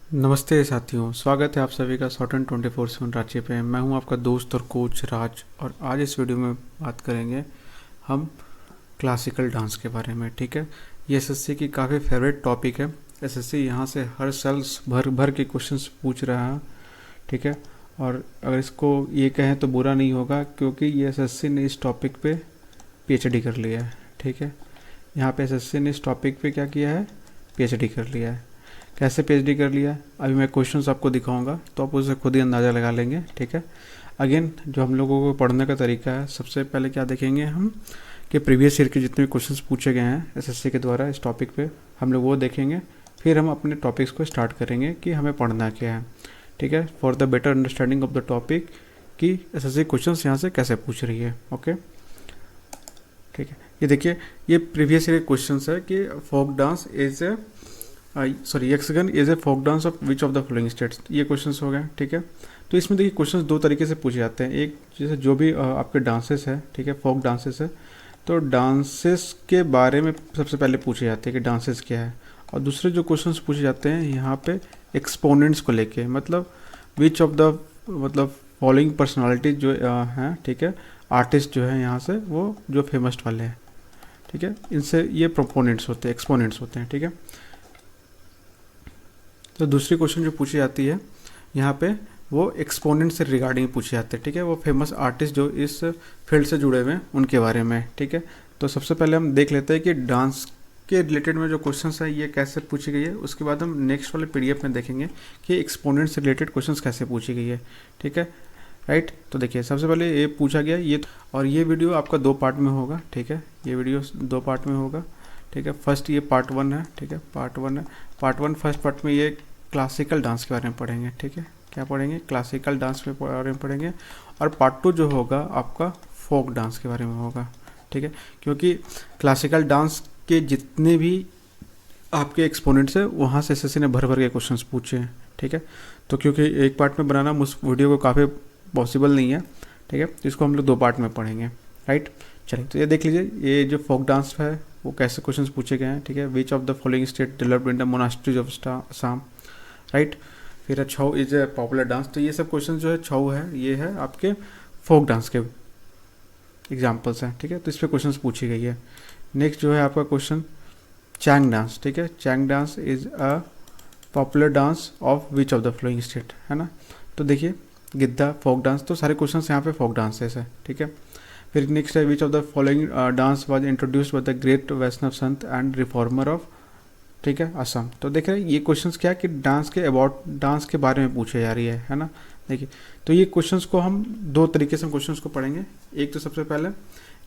नमस्ते साथियों, स्वागत है आप सभी का शॉर्ट एंड 24/7 रांची पे। मैं हूं आपका दोस्त और कोच राज, और आज इस वीडियो में बात करेंगे हम क्लासिकल डांस के बारे में। ठीक है, ये एसएससी की काफ़ी फेवरेट टॉपिक है। एसएससी यहाँ से हर साल भर भर के क्वेश्चंस पूछ रहा है। ठीक है, और अगर इसको ये कहें तो बुरा नहीं होगा, क्योंकि ये एसएससी ने इस टॉपिक पे पीएचडी कर लिया है। ठीक है, यहाँ पे एसएससी ने इस टॉपिक पे क्या किया है, पीएचडी कर लिया है। कैसे पीएचडी कर लिया, अभी मैं क्वेश्चंस आपको दिखाऊंगा तो आप उसे खुद ही अंदाज़ा लगा लेंगे। ठीक है, अगेन जो हम लोगों को पढ़ने का तरीका है, सबसे पहले क्या देखेंगे हम कि प्रीवियस ईयर के जितने भी क्वेश्चंस पूछे गए हैं एसएससी के द्वारा इस टॉपिक पे, हम लोग वो देखेंगे। फिर हम अपने टॉपिक्स को स्टार्ट करेंगे कि हमें पढ़ना क्या है। ठीक है, for the better understanding of the topic कि एसएससी क्वेश्चंस यहाँ से कैसे पूछ रही है। ओके, ठीक है, ये देखिए, ये प्रीवियस ईयर क्वेश्चन है कि folk dance is a Yakshagana is a folk dance of which of the following states. ये क्वेश्चंस हो गए। ठीक है, तो इसमें देखिए क्वेश्चंस दो तरीके से पूछे जाते हैं। एक जैसे जो भी आपके डांसेस है, ठीक है, फोक डांसेस है, तो डांसेस के बारे में सबसे पहले पूछे जाते हैं कि डांसेस क्या है। और दूसरे जो क्वेश्चंस पूछे जाते हैं यहाँ पे एक्सपोनेंट्स को लेके, मतलब विच ऑफ द मतलब फॉलोइंग पर्सनालिटी जो हैं, ठीक है, आर्टिस्ट जो है यहाँ से वो जो फेमस वाले हैं। ठीक है, इनसे ये प्रोपोनेंट्स होते हैं, एक्सपोनेंट्स होते हैं। ठीक है, तो दूसरी क्वेश्चन जो पूछी जाती है यहाँ पे वो एक्सपोनेंट से रिगार्डिंग पूछे जाते हैं। ठीक है, वो फेमस आर्टिस्ट जो इस फील्ड से जुड़े हुए हैं उनके बारे में। ठीक है, तो सबसे पहले हम देख लेते हैं कि डांस के रिलेटेड में जो क्वेश्चंस है ये कैसे पूछी गई है। उसके बाद हम नेक्स्ट वाले पीडीएफ में देखेंगे कि एक्सपोनेंट से रिलेटेड क्वेश्चंस कैसे पूछी गई है। ठीक है, राइट। तो देखिए सबसे पहले ये पूछा गया ये, और ये वीडियो आपका 2 पार्ट में होगा। ठीक है, ये वीडियो 2 पार्ट में होगा। ठीक है, फर्स्ट ये पार्ट 1 है। ठीक है, पार्ट 1 है। पार्ट 1 फर्स्ट पार्ट में ये क्लासिकल डांस के बारे में पढ़ेंगे। ठीक है, क्या पढ़ेंगे, क्लासिकल डांस के बारे में पढ़ेंगे। और पार्ट 2 जो होगा आपका फोक डांस के बारे में होगा। ठीक है, क्योंकि क्लासिकल डांस के जितने भी आपके एक्सपोनेंट्स है वहाँ से एसएससी ने भर भर के क्वेश्चंस पूछे हैं। ठीक है, तो क्योंकि एक पार्ट में बनाना उस वीडियो को काफ़ी पॉसिबल नहीं है। ठीक है, तो इसको हम लोग 2 पार्ट में पढ़ेंगे। राइट, चलिए तो ये देख लीजिए, ये जो फोक डांस है वो कैसे क्वेश्चंस पूछे गए हैं। ठीक है, which of the following state developed in the monasteries of Assam. Right, फिर छऊ इज ए पॉपुलर डांस। तो ये सब क्वेश्चन जो है, छऊ है, ये है आपके फोक डांस के एग्जाम्पल्स हैं। ठीक है, तो इस पर क्वेश्चन पूछी गई है। नेक्स्ट जो है आपका क्वेश्चन चैंग डांस। ठीक है, Chang dance is a popular dance of which of the following state, है ना। तो देखिए गिद्धा, फोक डांस, तो सारे क्वेश्चन यहाँ पे फोक डांसेस है। ठीक है, फिर नेक्स्ट है which of the following dance was introduced by the great Vaishnava sant and reformer of, ठीक है, असम। तो देख रहे हैं ये क्वेश्चंस क्या कि डांस के अबाउट, डांस के बारे में पूछे जा रही है ना। देखिए, तो ये क्वेश्चंस को हम 2 तरीके से क्वेश्चंस को पढ़ेंगे। एक तो सबसे पहले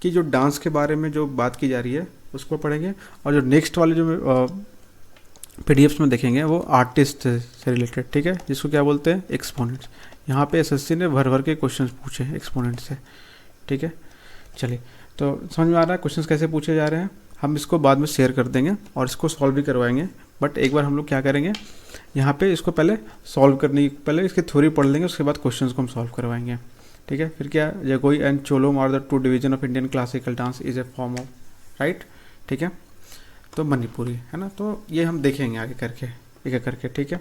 कि जो डांस के बारे में जो बात की जा रही है उसको पढ़ेंगे, और जो नेक्स्ट वाले जो पीडीएफ्स में देखेंगे वो आर्टिस्ट से रिलेटेड। ठीक है, जिसको क्या बोलते हैं, एक्सपोनेंट्स। यहाँ पे एसएससी ने भर भर के क्वेश्चंस पूछे हैं एक्सपोनेंट से। ठीक है, चलिए तो समझ में आ रहा है क्वेश्चंस कैसे पूछे जा रहे हैं। हम इसको बाद में शेयर कर देंगे और इसको सॉल्व भी करवाएंगे, बट एक बार हम लोग क्या करेंगे, यहाँ पे इसको पहले सॉल्व करने की पहले इसकी थ्योरी पढ़ लेंगे, उसके बाद क्वेश्चंस को हम सॉल्व करवाएंगे। ठीक है, फिर क्या, Jagoi and Cholom are the 2 division of Indian classical dance is a form of, right. ठीक है, तो मणिपुरी, है ना। तो ये हम देखेंगे आगे करके, एक एक करके। ठीक है,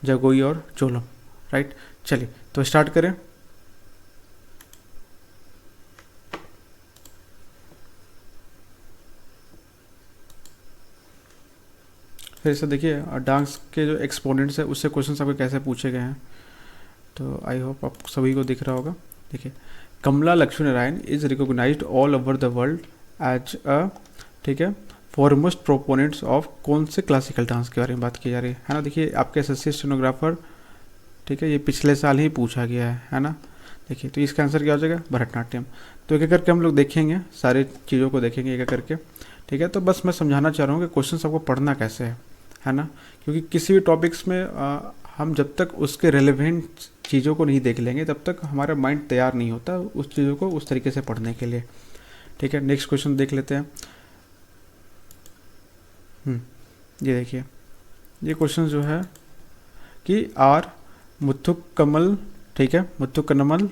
जगोई और चोलम, राइट। चलिए तो स्टार्ट करें। फिर से देखिए डांस के जो एक्सपोनेंट्स है उससे क्वेश्चंस आपको कैसे पूछे गए हैं, तो आई होप आप सभी को दिख रहा होगा। देखिए, Kamala Lakshmi Narayan is recognized all over the world as a, ठीक है, फॉरमोस्ट प्रोपोनेंट्स ऑफ, कौन से क्लासिकल डांस के बारे में बात की जा रही है ना। देखिए आपके एसएससी स्टेनोग्राफर, ठीक है, ये पिछले साल ही पूछा गया है ना। देखिए तो इसका आंसर क्या हो जाएगा, भरतनाट्यम। तो एक एक करके हम लोग देखेंगे, सारी चीज़ों को देखेंगे एक एक करके। ठीक है, तो बस मैं समझाना चाह रहा हूँ कि क्वेश्चन आपको पढ़ना कैसे है ना, क्योंकि किसी भी टॉपिक्स में हम जब तक उसके रेलेवेंट चीज़ों को नहीं देख लेंगे तब तक हमारा माइंड तैयार नहीं होता उस चीज़ों को उस तरीके से पढ़ने के लिए। ठीक है, नेक्स्ट क्वेश्चन देख लेते हैं। ये देखिए, ये क्वेश्चन जो है कि आर मुथुक्कमल, ठीक है, मुथुक्कमल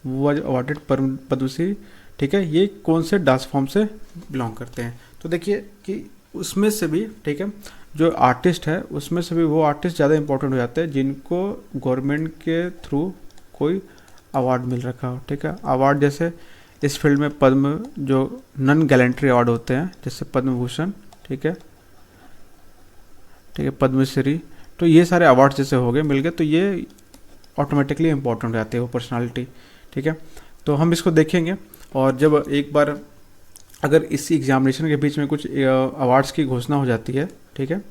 वाज अवार्डेड पद्मश्री। ठीक है, ये कौन से डांस फॉर्म से बिलोंग करते हैं। तो देखिए कि उसमें से भी, ठीक है, जो आर्टिस्ट है उसमें से भी वो आर्टिस्ट ज़्यादा इंपॉर्टेंट हो जाते हैं जिनको गवर्नमेंट के थ्रू कोई अवार्ड मिल रखा हो, ठीक है। अवार्ड जैसे इस फील्ड में पद्म जो नॉन गैलेंट्री अवार्ड होते हैं, जैसे पद्म भूषण, ठीक है, पद्मश्री, तो ये सारे अवार्ड जैसे हो गए, मिल गए, तो ये ऑटोमेटिकली इंपॉर्टेंट हो जाते हैं वो पर्सनालिटी, ठीक है। तो हम इसको देखेंगे, और जब एक बार अगर इस एग्जामिनेशन के बीच में कुछ अवार्ड्स की घोषणा हो जाती है, ठीक है,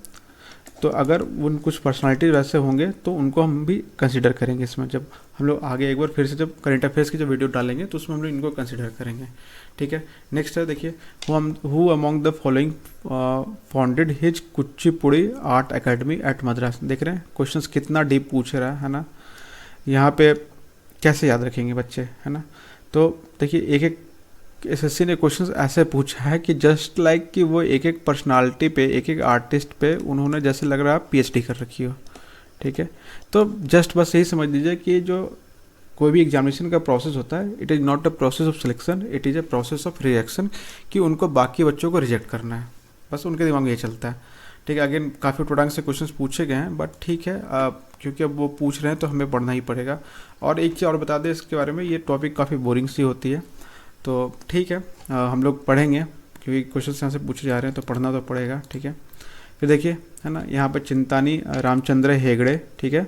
तो अगर उन कुछ पर्सनालिटी वैसे होंगे तो उनको हम भी कंसिडर करेंगे इसमें। जब हम लोग आगे एक बार फिर से जब करंट अफेयर्स की जो वीडियो डालेंगे तो उसमें हम लोग इनको कंसिडर करेंगे, ठीक है। नेक्स्ट है, देखिए, who among the following founded his Kuchipudi art academy at Madras. देख रहे हैं क्वेश्चंस कितना डीप पूछ रहा है ना। यहाँ पे कैसे याद रखेंगे बच्चे, है ना। तो देखिए एक एक एसएससी ने क्वेश्चंस ऐसे पूछा है कि जस्ट लाइक कि वो एक एक पर्सनालिटी पे, एक एक आर्टिस्ट पे उन्होंने जैसे लग रहा है पीएचडी कर रखी हो, ठीक है। तो जस्ट बस यही समझ लीजिए कि जो कोई भी एग्जामिनेशन का प्रोसेस होता है, it is not a process of selection, it is a process of rejection, कि उनको बाकी बच्चों को रिजेक्ट करना है, बस उनके दिमाग में ये चलता है, ठीक है। अगेन काफ़ी टोटांग से क्वेश्चंस पूछे गए हैं, बट ठीक है, क्योंकि अब वो पूछ रहे हैं तो हमें पढ़ना ही पड़ेगा। और एक चीज़ और बता दें इसके बारे में, ये टॉपिक काफ़ी बोरिंग सी होती है, तो ठीक है, हम लोग पढ़ेंगे क्योंकि क्वेश्चन यहाँ से पूछे जा रहे हैं तो पढ़ना तो पड़ेगा, ठीक है। फिर देखिए, है ना, यहाँ पे चिंतानी रामचंद्र हेगड़े, ठीक है,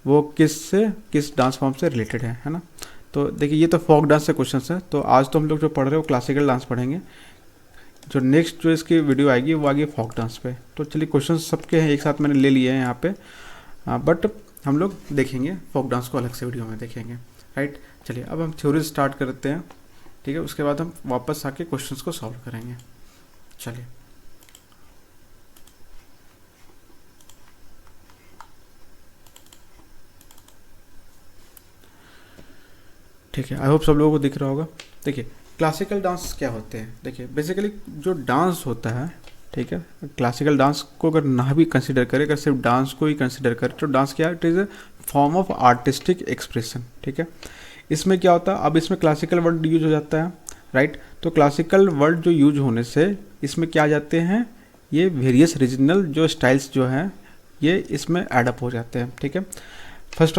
वो किस डांस फॉर्म से रिलेटेड है ना। तो देखिए ये तो फोक डांस से क्वेश्चन है, तो आज तो हम लोग जो पढ़ रहे हैं वो क्लासिकल डांस पढ़ेंगे, जो नेक्स्ट जो इसकी वीडियो आएगी वो आगे फोक डांस पे। तो चलिए क्वेश्चन सबके हैं एक साथ मैंने ले लिए हैं यहाँ पे, बट हम लोग देखेंगे फोक डांस को अलग से वीडियो में देखेंगे, राइट। चलिए अब हम थ्योरी स्टार्ट करते हैं, ठीक है, उसके बाद हम वापस आके क्वेश्चंस को सॉल्व करेंगे। चलिए, ठीक है, आई होप सब लोगों को दिख रहा होगा। देखिए क्लासिकल डांस क्या होते हैं, देखिए बेसिकली जो डांस होता है, ठीक है, क्लासिकल डांस को अगर ना भी कंसिडर करें, अगर सिर्फ डांस को ही कंसिडर करें तो डांस क्या है, it is a form of artistic expression, ठीक है। इसमें क्या होता है, अब इसमें क्लासिकल वर्ड यूज हो जाता है, राइट। तो क्लासिकल वर्ड जो यूज होने से इसमें क्या आ जाते हैं, ये वेरियस रीजनल जो स्टाइल्स जो हैं ये इसमें एडअप हो जाते हैं, ठीक है। फर्स्ट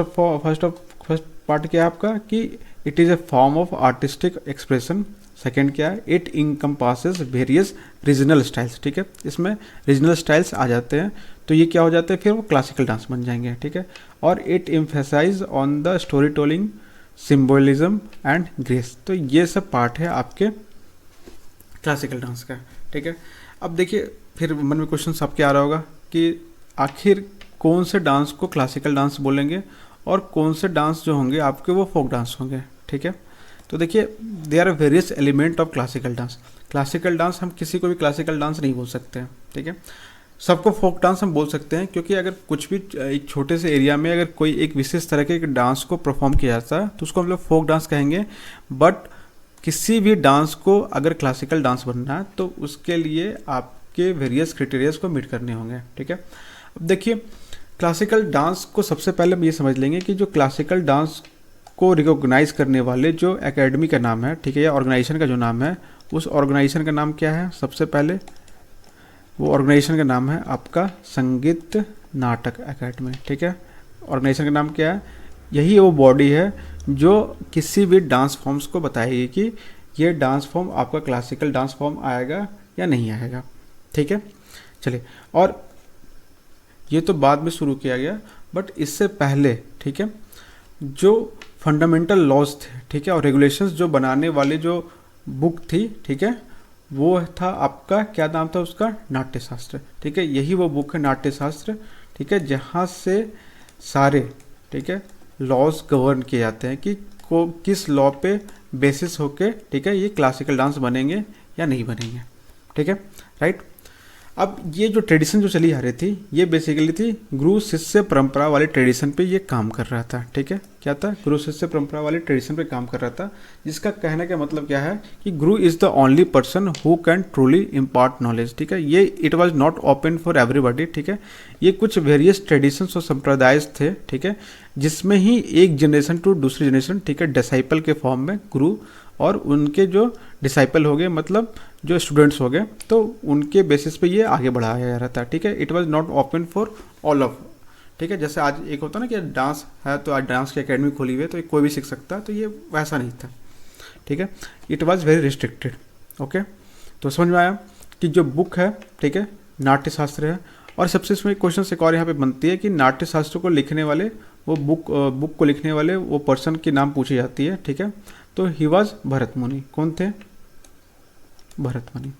पार्ट क्या है आपका कि it is a form of artistic expression. Second क्या है, it encompasses various regional styles, ठीक है, इसमें रीजनल स्टाइल्स आ जाते हैं, तो ये क्या हो जाते हैं, फिर वो क्लासिकल डांस बन जाएंगे, ठीक है। और it emphasize on the story telling, symbolism and grace. तो ये सब पार्ट है आपके क्लासिकल डांस का, ठीक है। अब देखिए फिर मन में क्वेश्चन सबके आ रहा होगा कि आखिर कौन से डांस को क्लासिकल डांस बोलेंगे और कौन से डांस जो होंगे आपके वो फोक डांस होंगे, ठीक है। तो देखिए they are various element of classical dance. Classical dance हम किसी को भी क्लासिकल डांस नहीं बोल सकते हैं, ठीक है। सबको फोक डांस हम बोल सकते हैं, क्योंकि अगर कुछ भी एक छोटे से एरिया में अगर कोई एक विशेष तरह के डांस को परफॉर्म किया जाता है तो उसको हम लोग फोक डांस कहेंगे। बट किसी भी डांस को अगर क्लासिकल डांस बनना है तो उसके लिए आपके वेरियस क्राइटेरियाज को मीट करने होंगे, ठीक है। अब देखिए क्लासिकल डांस को सबसे पहले हम ये समझ लेंगे कि जो क्लासिकल डांस को रिकॉग्नाइज करने वाले जो एकेडमी का नाम है, ठीक है, या ऑर्गेनाइजेशन का जो नाम है, उस ऑर्गेनाइजेशन का नाम क्या है, सबसे पहले वो ऑर्गेनाइजेशन का नाम है आपका संगीत नाटक एकेडमी, ठीक है। ऑर्गेनाइजेशन का नाम क्या है, यही वो बॉडी है जो किसी भी डांस फॉर्म्स को बताएगी कि ये डांस फॉर्म आपका क्लासिकल डांस फॉर्म आएगा या नहीं आएगा, ठीक है। चलिए, और ये तो बाद में शुरू किया गया, बट इससे पहले, ठीक है, जो फंडामेंटल लॉज थे, ठीक है, और रेगुलेशंस जो बनाने वाले जो बुक थी, ठीक है, वो था आपका क्या नाम था उसका, नाट्यशास्त्र, ठीक है। यही वो बुक है नाट्यशास्त्र, ठीक है, जहाँ से सारे, ठीक है, लॉज गवर्न किए जाते हैं कि किस लॉ पे बेसिस होके, ठीक है, ये क्लासिकल डांस बनेंगे या नहीं बनेंगे, ठीक है, राइट। अब ये जो ट्रेडिशन जो चली आ रही थी ये बेसिकली थी गुरु शिष्य परंपरा वाले ट्रेडिशन पे ये काम कर रहा था, ठीक है। क्या था, गुरु शिष्य परंपरा वाले ट्रेडिशन पे काम कर रहा था, जिसका कहने का मतलब क्या है कि गुरु is the only person who can truly impart knowledge, ठीक है। ये it was not open for everybody, ठीक है। ये कुछ वेरियस ट्रेडिशंस और संप्रदाय थे, ठीक है, जिसमें ही एक जनरेशन टू दूसरी जनरेशन, ठीक है, डिसाइपल के फॉर्म में गुरु और उनके जो डिसाइपल हो गए, मतलब जो स्टूडेंट्स हो गए तो उनके बेसिस पे ये आगे बढ़ाया जा रहा था, ठीक है। It was not open for all of, ठीक है। जैसे आज एक होता है ना कि डांस है तो आज डांस की अकेडमी खोली हुई है तो कोई भी सीख सकता है, तो ये वैसा नहीं था, ठीक है। It was very restricted, okay. तो समझ में आया कि जो बुक है, ठीक है, नाट्य शास्त्र है। और सबसे इसमें क्वेश्चन एक और यहाँ पे बनती है कि नाट्य शास्त्र को लिखने वाले वो बुक को लिखने वाले वो पर्सन की नाम पूछी जाती है, ठीक है। तो ही वॉज भरत मुनि। कौन थे? भरत मुनि।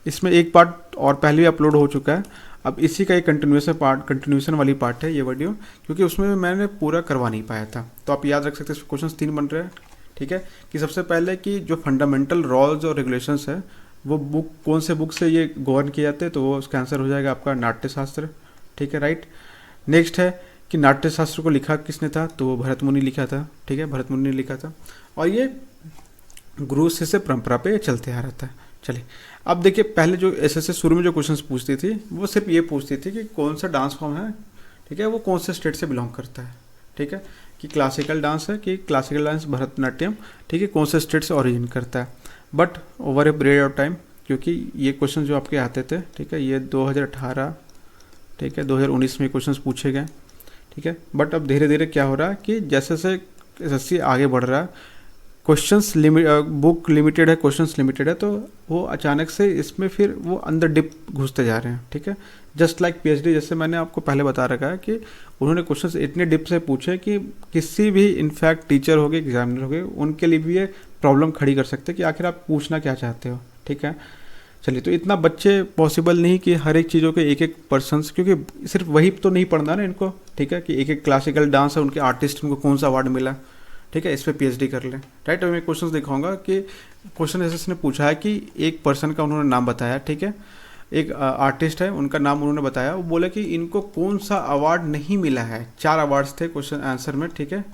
इसमें एक पार्ट और पहले भी अपलोड हो चुका है, अब इसी का एक कंटिन्यूशन वाली पार्ट है ये वीडियो, क्योंकि उसमें मैंने पूरा करवा नहीं पाया था। तो आप याद रख सकते हैं, क्वेश्चन 3 बन रहे हैं, ठीक है। कि सबसे पहले कि जो फंडामेंटल रूल्स और रेगुलेशंस है वो बुक कौन से बुक से ये गवर्न किए जाते हैं, तो वो उसका आंसर हो जाएगा आपका नाट्य शास्त्र, ठीक है, राइट। नेक्स्ट है कि नाट्य शास्त्र को लिखा किसने था, तो वो भरत मुनि लिखा था, ठीक है, भरत मुनि ने लिखा था। और ये गुरु शिष्य परंपरा पे चलते आ रहा था। चलिए अब देखिए, पहले जो एसएससी शुरू में जो क्वेश्चंस पूछती थी वो सिर्फ ये पूछती थी कि कौन सा डांस फॉर्म है, ठीक है, वो कौन से स्टेट से बिलोंग करता है, ठीक है, कि क्लासिकल डांस है कि क्लासिकल डांस भरतनाट्यम, ठीक है, कौन से स्टेट से ओरिजिन करता है। But over a period of time, क्योंकि ये क्वेश्चन जो आपके आते थे, ठीक है, ये 2018, ठीक है, 2019 में क्वेश्चन पूछे गए, ठीक है। बट अब धीरे धीरे क्या हो रहा है कि जैसे जैसे एसएससी आगे बढ़ रहा है, क्वेश्चंस बुक लिमिटेड है, क्वेश्चंस लिमिटेड है, तो वो अचानक से इसमें फिर वो अंदर डिप घुसते जा रहे हैं, ठीक है। जस्ट लाइक पीएचडी, जैसे मैंने आपको पहले बता रखा है कि उन्होंने क्वेश्चंस इतने डिप से पूछे कि किसी भी इनफैक्ट टीचर हो गए, एग्जामिनर हो गए, उनके लिए भी ये प्रॉब्लम खड़ी कर सकते हैं कि आखिर आप पूछना क्या चाहते हो, ठीक है। चलिए, तो इतना बच्चे पॉसिबल नहीं कि हर एक चीज़ों के एक एक पर्सन्स, क्योंकि सिर्फ वही तो नहीं पढ़ना ना इनको, ठीक है, कि एक एक क्लासिकल डांस है उनके आर्टिस्ट, उनको कौन सा अवार्ड मिला, ठीक है, इस पर पीएचडी कर लें, राइट। और मैं क्वेश्चन दिखाऊंगा कि क्वेश्चन एसएससी ने पूछा है कि एक पर्सन का उन्होंने नाम बताया, ठीक है, एक आर्टिस्ट है, उनका नाम उन्होंने बताया, वो बोला कि इनको कौन सा अवार्ड नहीं मिला है। 4 अवार्ड्स थे क्वेश्चन आंसर में, ठीक है,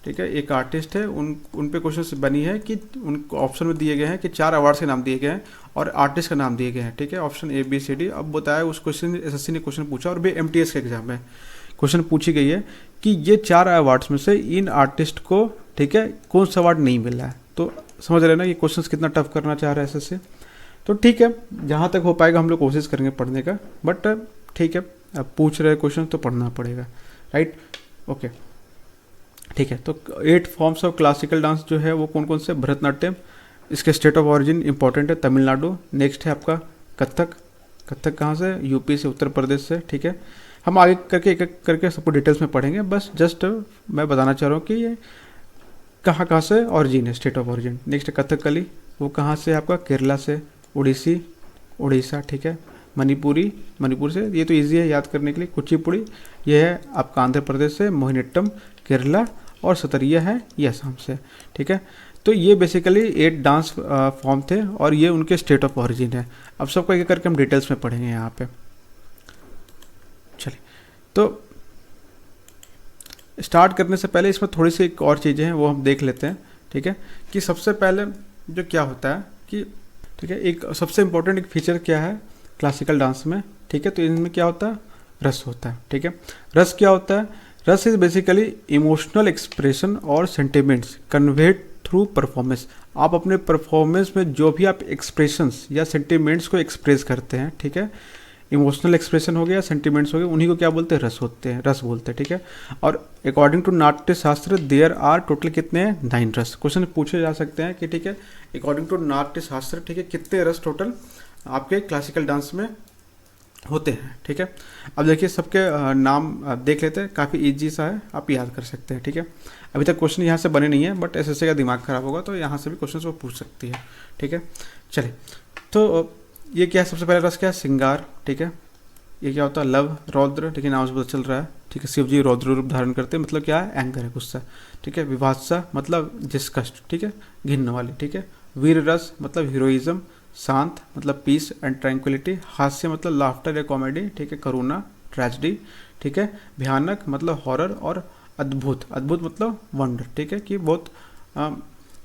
ठीक है। एक आर्टिस्ट है, उन पे क्वेश्चन बनी है कि उनको ऑप्शन में दिए गए हैं कि 4 अवार्ड्स के नाम दिए गए हैं और आर्टिस्ट का नाम दिए गए हैं, ठीक है, option A B C D. अब बताया उस क्वेश्चन एसएससी ने क्वेश्चन पूछा और भी एमटीएस के एग्जाम में क्वेश्चन पूछी गई है कि ये 4 अवार्ड्स में से इन आर्टिस्ट को, ठीक है, कौन सा अवार्ड नहीं मिला है। तो समझ रहे हैं ना कि क्वेश्चन कितना टफ करना चाह रहा है एसएससी। तो ठीक है, जहाँ तक हो पाएगा हम लोग कोशिश करेंगे पढ़ने का, बट ठीक है, अब पूछ रहे क्वेश्चन तो पढ़ना पड़ेगा, राइट, ओके, ठीक है। तो 8 फॉर्म्स ऑफ क्लासिकल डांस जो है वो कौन कौन से? भरतनाट्यम, इसके स्टेट ऑफ ऑरिजिन इंपॉर्टेंट है, तमिलनाडु। नेक्स्ट है आपका कथक। कथक कहाँ से? यूपी से, उत्तर प्रदेश से, ठीक है। हम आगे करके एक एक करके सबको डिटेल्स में पढ़ेंगे, बस जस्ट मैं बताना चाह रहा हूँ कि ये कहाँ कहाँ से ऑरिजिन है, state of origin. Next Kathakali, वो कहाँ से? आपका केरला से। उड़ीसी, उड़ीसा, ठीक है। मणिपुरी, मणिपुर से, ये तो इजी है याद करने के लिए। कुचिपुड़ी, ये है आपका आंध्र प्रदेश से। मोहिनीअट्टम केरला, और सतरिया है ये असम से, ठीक है। तो ये बेसिकली 8 डांस फॉर्म थे और ये उनके स्टेट ऑफ ऑरिजिन है। अब सबको एक एक करके हम डिटेल्स में पढ़ेंगे यहाँ पे। चलिए, तो स्टार्ट करने से पहले इसमें थोड़ी सी एक और चीज़ें हैं वो हम देख लेते हैं, ठीक है। कि सबसे पहले जो क्या होता है कि, ठीक है, एक सबसे इम्पोर्टेंट एक फीचर क्या है क्लासिकल डांस में, ठीक है। तो इनमें क्या होता है? रस होता है, ठीक है। रस क्या होता है? रस इज बेसिकली इमोशनल एक्सप्रेशन और सेंटिमेंट्स कन्वेड थ्रू परफॉर्मेंस। आप अपने परफॉर्मेंस में जो भी आप एक्सप्रेशंस या सेंटिमेंट्स को एक्सप्रेस करते हैं, ठीक है, इमोशनल एक्सप्रेशन हो गया, सेंटिमेंट्स हो गए, उन्हीं को क्या बोलते हैं? रस होते हैं, रस बोलते हैं, ठीक है। और अकॉर्डिंग टू नाट्य शास्त्र देयर आर टोटल कितने हैं? 9 रस। क्वेश्चन पूछे जा सकते हैं कि, ठीक है, अकॉर्डिंग टू नाट्य शास्त्र, ठीक है, कितने रस टोटल आपके क्लासिकल डांस में होते हैं, ठीक है। अब देखिए सबके नाम देख लेते हैं, काफ़ी इजी सा है, आप याद कर सकते हैं, ठीक है। अभी तक क्वेश्चन यहाँ से बने नहीं है, बट एसएससी का दिमाग खराब होगा तो यहाँ से भी क्वेश्चन वो पूछ सकती है, ठीक है। चलिए, तो ये क्या है? सबसे पहले रस क्या है? श्रृंगार, ठीक है। ये क्या होता है? लव, रौद्र, ठीक है, नाम से पता चल रहा है, ठीक है। शिव जी रौद्र रूप धारण करते हैं, मतलब क्या है? एंगर है, गुस्सा, ठीक है। विभात्सा मतलब डिस्कस्ट, ठीक है, घिन्न वाली, ठीक है। वीर रस मतलब हीरोइज्म। शांत मतलब पीस एंड ट्रैंक्विलिटी। हास्य मतलब लाफ्टर या कॉमेडी, ठीक है। करुणा ट्रेजेडी, ठीक है। भयानक मतलब हॉरर। और अद्भुत, अद्भुत मतलब वंडर, ठीक है, कि बहुत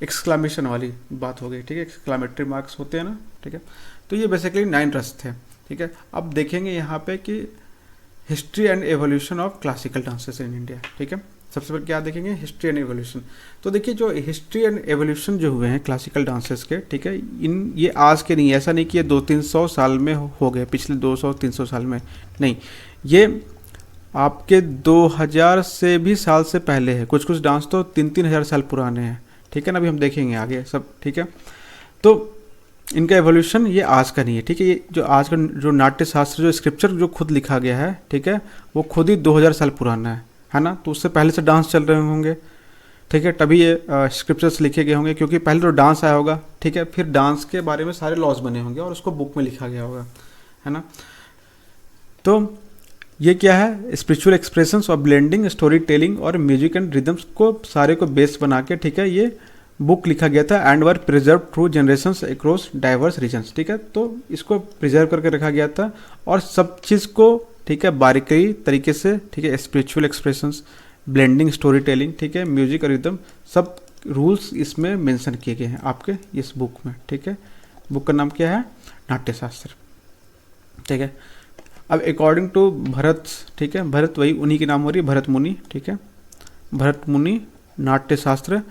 एक्सक्लामेशन वाली बात हो गई, ठीक है, एक्सक्लामेटरी मार्क्स होते हैं ना, ठीक है। तो ये बेसिकली 9 रस थे, ठीक है। अब देखेंगे यहाँ पे कि history and evolution of classical dances in India, ठीक है। सबसे पहले क्या देखेंगे, हिस्ट्री एंड एवोल्यूशन। तो देखिए जो हिस्ट्री एंड एवोल्यूशन जो हुए हैं क्लासिकल डांसेस के, ठीक है, ये आज के नहीं, ऐसा नहीं कि ये 200-300 साल में हो गए, पिछले 200-300 साल में नहीं, ये आपके 2000 से भी साल से पहले है। कुछ कुछ डांस तो 3-3 हज़ार साल पुराने हैं, ठीक है ना, अभी हम देखेंगे आगे सब, ठीक है। तो इनका एवोल्यूशन ये आज का नहीं है, ठीक है। ये जो आज का जो नाट्य शास्त्र, जो स्क्रिप्चर जो खुद लिखा गया है, ठीक है, वो खुद ही 2000 साल पुराना है ना। तो उससे पहले से डांस चल रहे होंगे, ठीक है, तभी ये स्क्रिप्चर्स लिखे गए होंगे, क्योंकि पहले तो डांस आया होगा, ठीक है, फिर डांस के बारे में सारे लॉज बने होंगे और उसको बुक में लिखा गया होगा, है ना। तो ये क्या है, स्पिरिचुअल एक्सप्रेशंस और ब्लेंडिंग स्टोरी टेलिंग और म्यूजिक एंड रिदम्स को सारे को बेस बना के, ठीक है, ये बुक लिखा गया था and were preserve through generations across diverse regions, ठीक है। तो इसको प्रिजर्व करके रखा गया था और सब चीज़ को, ठीक है, बारीकी तरीके से, ठीक है, spiritual expressions, blending story telling, ठीक है, म्यूजिक और रिदम, सब रूल्स इसमें मेंशन किए गए हैं आपके इस बुक में, ठीक है। बुक का नाम क्या है, नाट्यशास्त्र, ठीक है। अब अकॉर्डिंग टू भरत, ठीक है, भरत वही उन्हीं की नाम हो रही है, भरत मुनि, ठीक है, भरत मुनि नाट्यशास्त्र,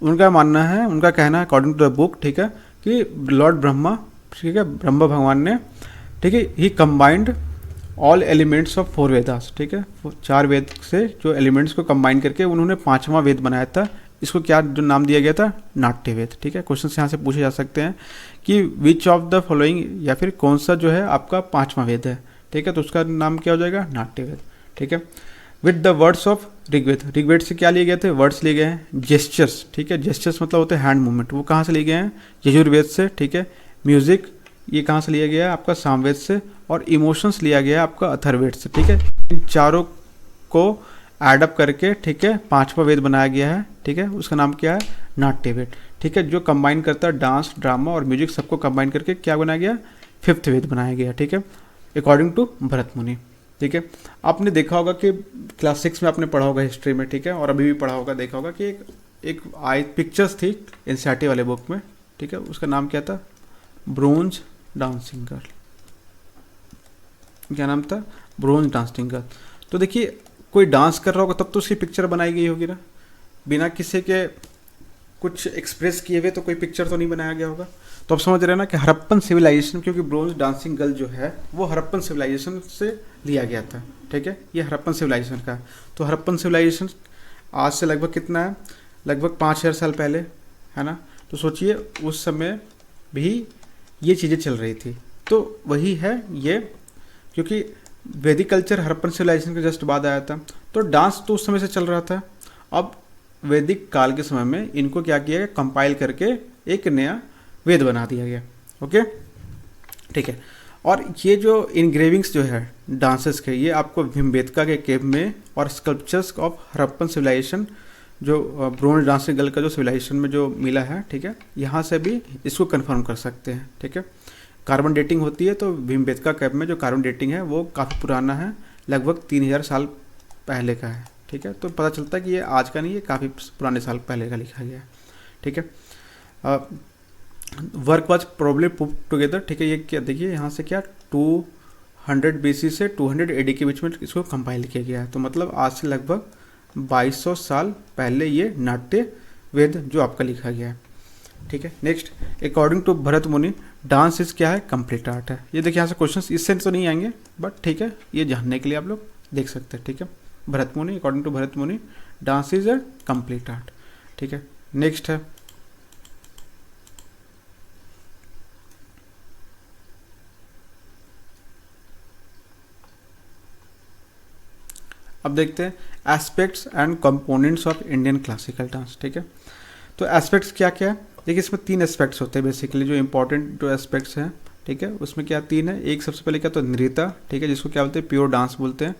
उनका मानना है, उनका कहना है अकॉर्डिंग टू द बुक, ठीक है, कि लॉर्ड ब्रह्मा, ठीक है, ब्रह्मा भगवान ने, ठीक है, he combined all elements of 4 Vedas, ठीक है, 4 वेद से जो एलिमेंट्स को कंबाइन करके उन्होंने 5वां वेद बनाया था। इसको क्या जो नाम दिया गया था, नाट्य वेद, ठीक है। क्वेश्चन यहाँ से पूछे जा सकते हैं कि विच ऑफ द फॉलोइंग, या फिर कौन सा जो है आपका 5वां वेद है, ठीक है, तो उसका नाम क्या हो जाएगा, नाट्य वेद, ठीक है। With the words of Rigveda, Rigveda से क्या लिए गए थे, वर्ड्स लिए गए हैं, जेस्चर्स, ठीक है, जेस्चर्स मतलब होते हैं हैंड मूवमेंट, वो कहाँ से लिए गए हैं, यजुर्वेद से, ठीक है। म्यूजिक ये कहाँ से लिया गया है, आपका सामवेद से, और इमोशंस लिया गया है आपका अथर्ववेद से, ठीक है। इन चारों को एडअप करके, ठीक है, 5वां वेद बनाया गया है, ठीक है, उसका नाम क्या है, नाट्य वेद, ठीक है, जो कंबाइन करता है डांस, ड्रामा और म्यूजिक सबको कंबाइन करके क्या बनाया गया, 5th वेद बनाया गया, ठीक है, अकॉर्डिंग टू भरत मुनि, ठीक है। आपने देखा होगा कि क्लास 6 में आपने पढ़ा होगा हिस्ट्री में, ठीक है, और अभी भी पढ़ा होगा, देखा होगा कि एक पिक्चर्स थी एनसीईआरटी वाले बुक में, ठीक है, उसका नाम क्या था, ब्रोंज डांसिंग गर्ल, क्या नाम था, ब्रोंज डांसिंग गर्ल। तो देखिए कोई डांस कर रहा होगा तब तो उसकी पिक्चर बनाई गई होगी ना, बिना किसी के कुछ एक्सप्रेस किए हुए तो कोई पिक्चर तो नहीं बनाया गया होगा। तो आप समझ रहे हैं ना कि हड़प्पन सिविलाइजेशन, क्योंकि ब्रोंज डांसिंग गर्ल जो है वो हड़प्पन सिविलाइजेशन से लिया गया था, ठीक है, ये हड़प्पन सिविलाइजेशन का। तो हड़प्पन सिविलाइजेशन आज से लगभग कितना है, लगभग 5000 साल पहले, है ना। तो सोचिए उस समय भी ये चीज़ें चल रही थी, तो वही है ये, क्योंकि वैदिक कल्चर हड़प्पन सिविलाइजेशन के जस्ट बाद आया था, तो डांस तो उस समय से चल रहा था। अब वैदिक काल के समय में इनको क्या किया गया, कंपाइल करके एक नया वेद बना दिया गया, ओके, ठीक है। और ये जो इनग्रेविंग्स जो है डांसेस के, ये आपको भीमबेटका के केव में और स्कल्पचर्स ऑफ हड़प्पन सिविलाइजेशन, जो ब्रोंज डांसिंग गर्ल का जो सिविलाइजेशन में जो मिला है, ठीक है, यहाँ से भी इसको कंफर्म कर सकते हैं, ठीक है। कार्बन डेटिंग होती है, तो भीमबेटका केव में जो कार्बन डेटिंग है वो काफ़ी पुराना है, लगभग 3000 साल पहले का है, ठीक है। तो पता चलता है कि ये आज का नहीं है, काफ़ी पुराने साल पहले का लिखा गया है, ठीक है। Work was probably put together, ठीक है, ये क्या देखिए यहाँ से क्या 200 BC से 200 AD के बीच में इसको कंपाइल किया गया है। तो मतलब आज से लगभग 2200 साल पहले ये नाट्य वेद जो आपका लिखा गया है, ठीक है। नेक्स्ट, अकॉर्डिंग टू भरत मुनि डांस इज क्या है, कंप्लीट आर्ट है। ये देखिए यहाँ से क्वेश्चन इससे तो नहीं आएंगे, बट ठीक है, ये जानने के लिए आप लोग देख सकते हैं, ठीक है। भरत मुनि, अकॉर्डिंग टू भरत मुनि dance is a complete art, ठीक है। नेक्स्ट है, अब देखते हैं aspects and components of Indian classical dance, ठीक है। तो एस्पेक्ट्स क्या क्या है, देखिए इसमें 3 एस्पेक्ट्स होते हैं बेसिकली, जो इंपॉर्टेंट जो एस्पेक्ट्स हैं, ठीक है, उसमें क्या 3 है। एक सबसे पहले क्या तो नृत्य, ठीक है, जिसको क्या बोलते हैं, प्योर डांस बोलते हैं।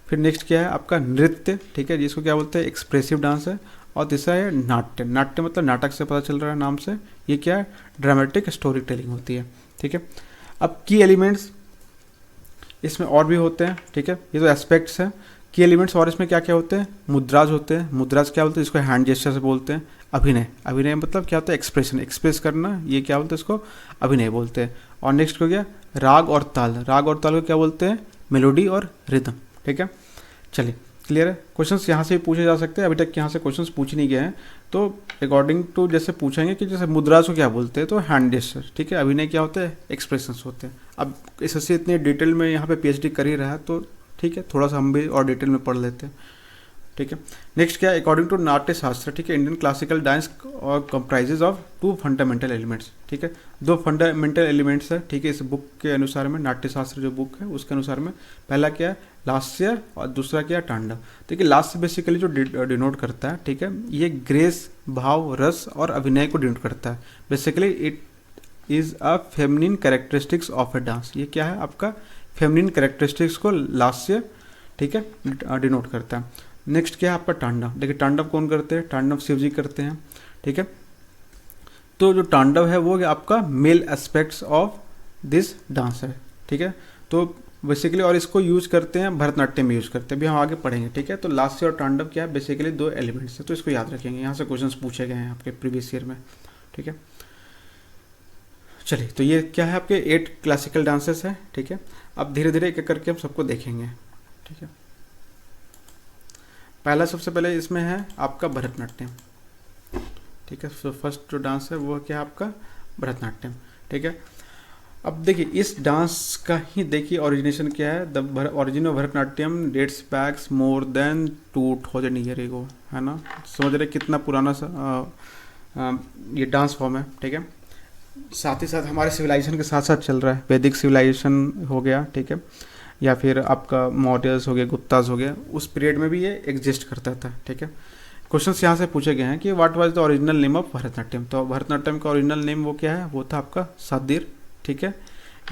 फिर नेक्स्ट क्या है आपका नृत्य, ठीक है, जिसको क्या बोलते हैं, एक्सप्रेसिव डांस है। और तीसरा है नाट्य, नाट्य मतलब नाटक से पता चल रहा है नाम से, ये क्या है, ड्रामेटिक स्टोरी टेलिंग होती है, ठीक है। अब की एलिमेंट्स इसमें और भी होते हैं, ठीक है, ये तो एस्पेक्ट्स हैं। की एलिमेंट्स और इसमें क्या क्या होते हैं, मुद्राज होते हैं। मुद्राज क्या बोलते हैं, इसको हैंड जेस्चर से बोलते हैं। अभिनय, अभिनय मतलब क्या होता है, एक्सप्रेशन, एक्सप्रेस करना, ये क्या बोलते हैं, इसको अभिनय बोलते हैं। और नेक्स्ट हो गया राग और ताल, राग और ताल को क्या बोलते हैं, मेलोडी और रिदम, ठीक है। चलिए क्लियर है। क्वेश्चंस यहाँ से भी पूछे जा सकते हैं, अभी तक यहाँ से क्वेश्चंस पूछ नहीं गए हैं। तो अकॉर्डिंग टू जैसे पूछेंगे कि जैसे मुद्रास को क्या बोलते हैं, तो हैंड जेस्चर, ठीक है। अभिनय क्या होते हैं, एक्सप्रेशंस होते हैं। अब इससे इतने डिटेल में यहाँ पे पीएचडी कर ही रहा है, तो ठीक है, थोड़ा सा हम भी और डिटेल में पढ़ लेते हैं, ठीक है। नेक्स्ट क्या है, अकॉर्डिंग टू नाट्य शास्त्र, ठीक है, इंडियन क्लासिकल डांस और कंप्राइजेज ऑफ 2 फंडामेंटल एलिमेंट्स, ठीक है, 2 फंडामेंटल एलिमेंट्स है, ठीक है, इस बुक के अनुसार में, नाट्य शास्त्र जो बुक है उसके अनुसार में। पहला क्या है, लास्य, और दूसरा क्या है, तांडव। देखिए लास्य बेसिकली जो डिनोट करता है, ठीक है, ये ग्रेस, भाव, रस और अभिनय को डिनोट करता है। Basically it is a feminine characteristics of A dance. ये क्या है आपका, फेमिनिन कैरेक्टरिस्टिक्स को लास्य, ठीक है, डिनोट करता है। नेक्स्ट क्या है आपका तांडव। देखिए तांडव कौन करते हैं, तांडव शिव जी करते हैं, ठीक है। तो जो तांडव है वो आपका male aspects of this dance है, ठीक है। तो बेसिकली और इसको यूज करते हैं भरतनाट्यम में यूज करते हैं, अभी हम आगे पढ़ेंगे, ठीक है। तो लास्य और तांडव क्या है, बेसिकली 2 एलिमेंट्स है, तो इसको याद रखेंगे, यहाँ से क्वेश्चंस पूछे गए हैं आपके प्रीवियस ईयर में, ठीक है। चलिए, तो ये क्या है, आपके 8 क्लासिकल डांसेस है, ठीक है। अब धीरे धीरे एक एक करके हम सबको देखेंगे, ठीक है। पहला सबसे पहले इसमें है आपका भरतनाट्यम, ठीक है। तो फर्स्ट जो डांस है वो क्या है आपका भरतनाट्यम, ठीक है। अब देखिए इस डांस का ही देखिए ओरिजिनेशन क्या है, the origin of Bharatanatyam dates backs more than 2000 year ago, है ना। समझ रहे कितना पुराना ये डांस फॉर्म है, ठीक है। साथ ही साथ हमारे सिविलाइजेशन के साथ साथ चल रहा है, वैदिक सिविलाइजेशन हो गया, ठीक है, या फिर आपका मौर्यस हो गया, गुप्ताज हो गया, उस पीरियड में भी ये एग्जिस्ट करता था, ठीक है। क्वेश्चंस यहाँ से पूछे गए हैं कि what was the original name of Bharatanatyam. तो भरतनाट्यम का ओरिजिनल नेम वो क्या है, वो था आपका सादिर, ठीक है,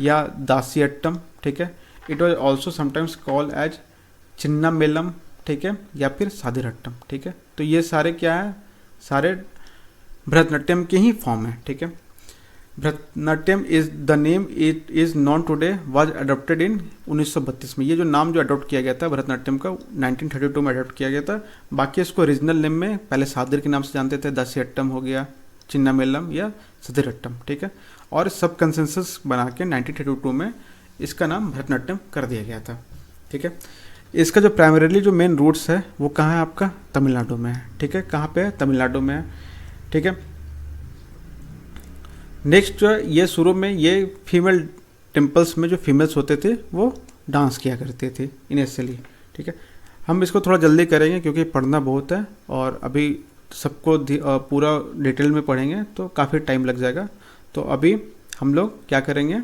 या दासियट्टम, ठीक है। It was also sometimes called as Chinnamelam, ठीक है, या फिर सादिरट्टम, ठीक है। तो ये सारे क्या है, सारे भरतनाट्यम के ही फॉर्म है, ठीक है। Bharatanatyam is the name it is known today was adopted in 1932 में। ये जो नाम जो अडोप्ट किया गया था भरतनाट्यम का 1932 में अडोप्ट किया गया था। बाकी इसको ओरिजिनल नेम में पहले सादिर के नाम से जानते थे, दासियट्टम हो गया, चिन्नामेलम या सदिरट्टम, ठीक है। और सब कंसेंसस बना के 1932 में इसका नाम भरतनाट्यम कर दिया गया था, ठीक है। इसका जो प्राइमरीली जो मेन रूट्स है वो कहाँ है आपका, तमिलनाडु में है, ठीक है। कहाँ पे है, तमिलनाडु में है, ठीक है। नेक्स्ट जो ये शुरू में ये फीमेल टेम्पल्स में जो फीमेल्स होते थे वो डांस किया करते थे इनिशियली, ठीक है। हम इसको थोड़ा जल्दी करेंगे क्योंकि पढ़ना बहुत है और अभी सबको पूरा डिटेल में पढ़ेंगे तो काफ़ी टाइम लग जाएगा। तो अभी हम लोग क्या करेंगे,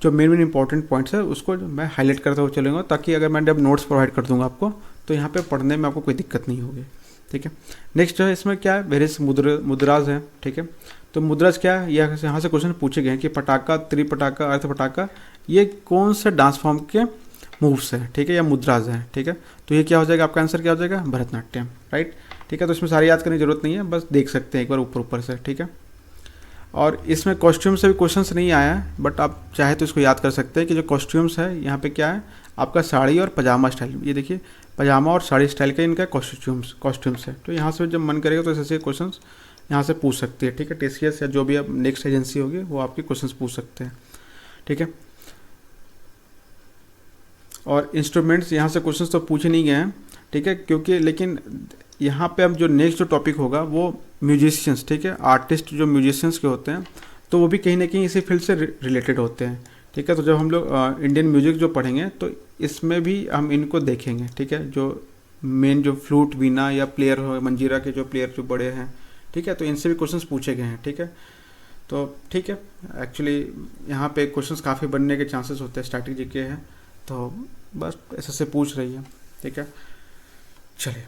जो मेन इंपॉर्टेंट पॉइंट्स है उसको मैं हाईलाइट करता हुआ चलूँगा, ताकि अगर मैं जब नोट्स प्रोवाइड कर दूँगा आपको तो यहाँ पे पढ़ने में आपको कोई दिक्कत नहीं होगी, ठीक है। नेक्स्ट जो है इसमें क्या है, वेरियस मुद्राज है, ठीक है। तो मुद्राज क्या है, यहाँ से क्वेश्चन पूछे गए हैं कि पटाखा, त्रिपटाखा, अर्थ पटाखा ये कौन से डांस फॉर्म के मूव्स हैं, ठीक है, या मुद्राज हैं, ठीक है। तो ये क्या हो जाएगा, आपका आंसर क्या हो जाएगा, भरतनाट्यम, राइट, ठीक है। तो इसमें सारी याद करने की जरूरत नहीं है, बस देख सकते हैं एक बार ऊपर से, ठीक है। और इसमें कॉस्ट्यूम से भी क्वेश्चंस नहीं आया है, बट आप चाहे तो इसको याद कर सकते हैं कि जो कॉस्ट्यूम्स है यहाँ पे क्या है आपका साड़ी और पजामा स्टाइल। ये देखिए पजामा और साड़ी स्टाइल का इनका कॉस्ट्यूम्स है। तो यहाँ से जब मन करेगा तो ऐसे क्वेश्चन यहाँ से पूछ सकते हैं, ठीक है। टीसीएस या जो भी अब नेक्स्ट एजेंसी होगी वो आपके क्वेश्चंस पूछ सकते हैं, ठीक है। और इंस्ट्रूमेंट्स यहाँ से क्वेश्चंस तो पूछे नहीं गए हैं, ठीक है, क्योंकि लेकिन यहाँ पे अब जो नेक्स्ट जो टॉपिक होगा वो म्यूजिशियंस, ठीक है, आर्टिस्ट जो म्यूजिशियंस के होते हैं तो वो भी कहीं ना कहीं इसी फील्ड से रिलेटेड होते हैं, ठीक है। तो जब हम लोग इंडियन म्यूजिक जो पढ़ेंगे तो इसमें भी हम इनको देखेंगे, ठीक है। जो मेन जो फ्लूट, वीणा या प्लेयर हो, मंजीरा के जो प्लेयर जो बड़े हैं, ठीक है, तो इनसे भी क्वेश्चंस पूछे गए हैं, ठीक है। तो ठीक है, एक्चुअली यहाँ पे क्वेश्चंस काफ़ी बनने के चांसेस होते हैं, स्टैटिक जीके है तो बस ऐसे से पूछ रही है, ठीक है। चलिए,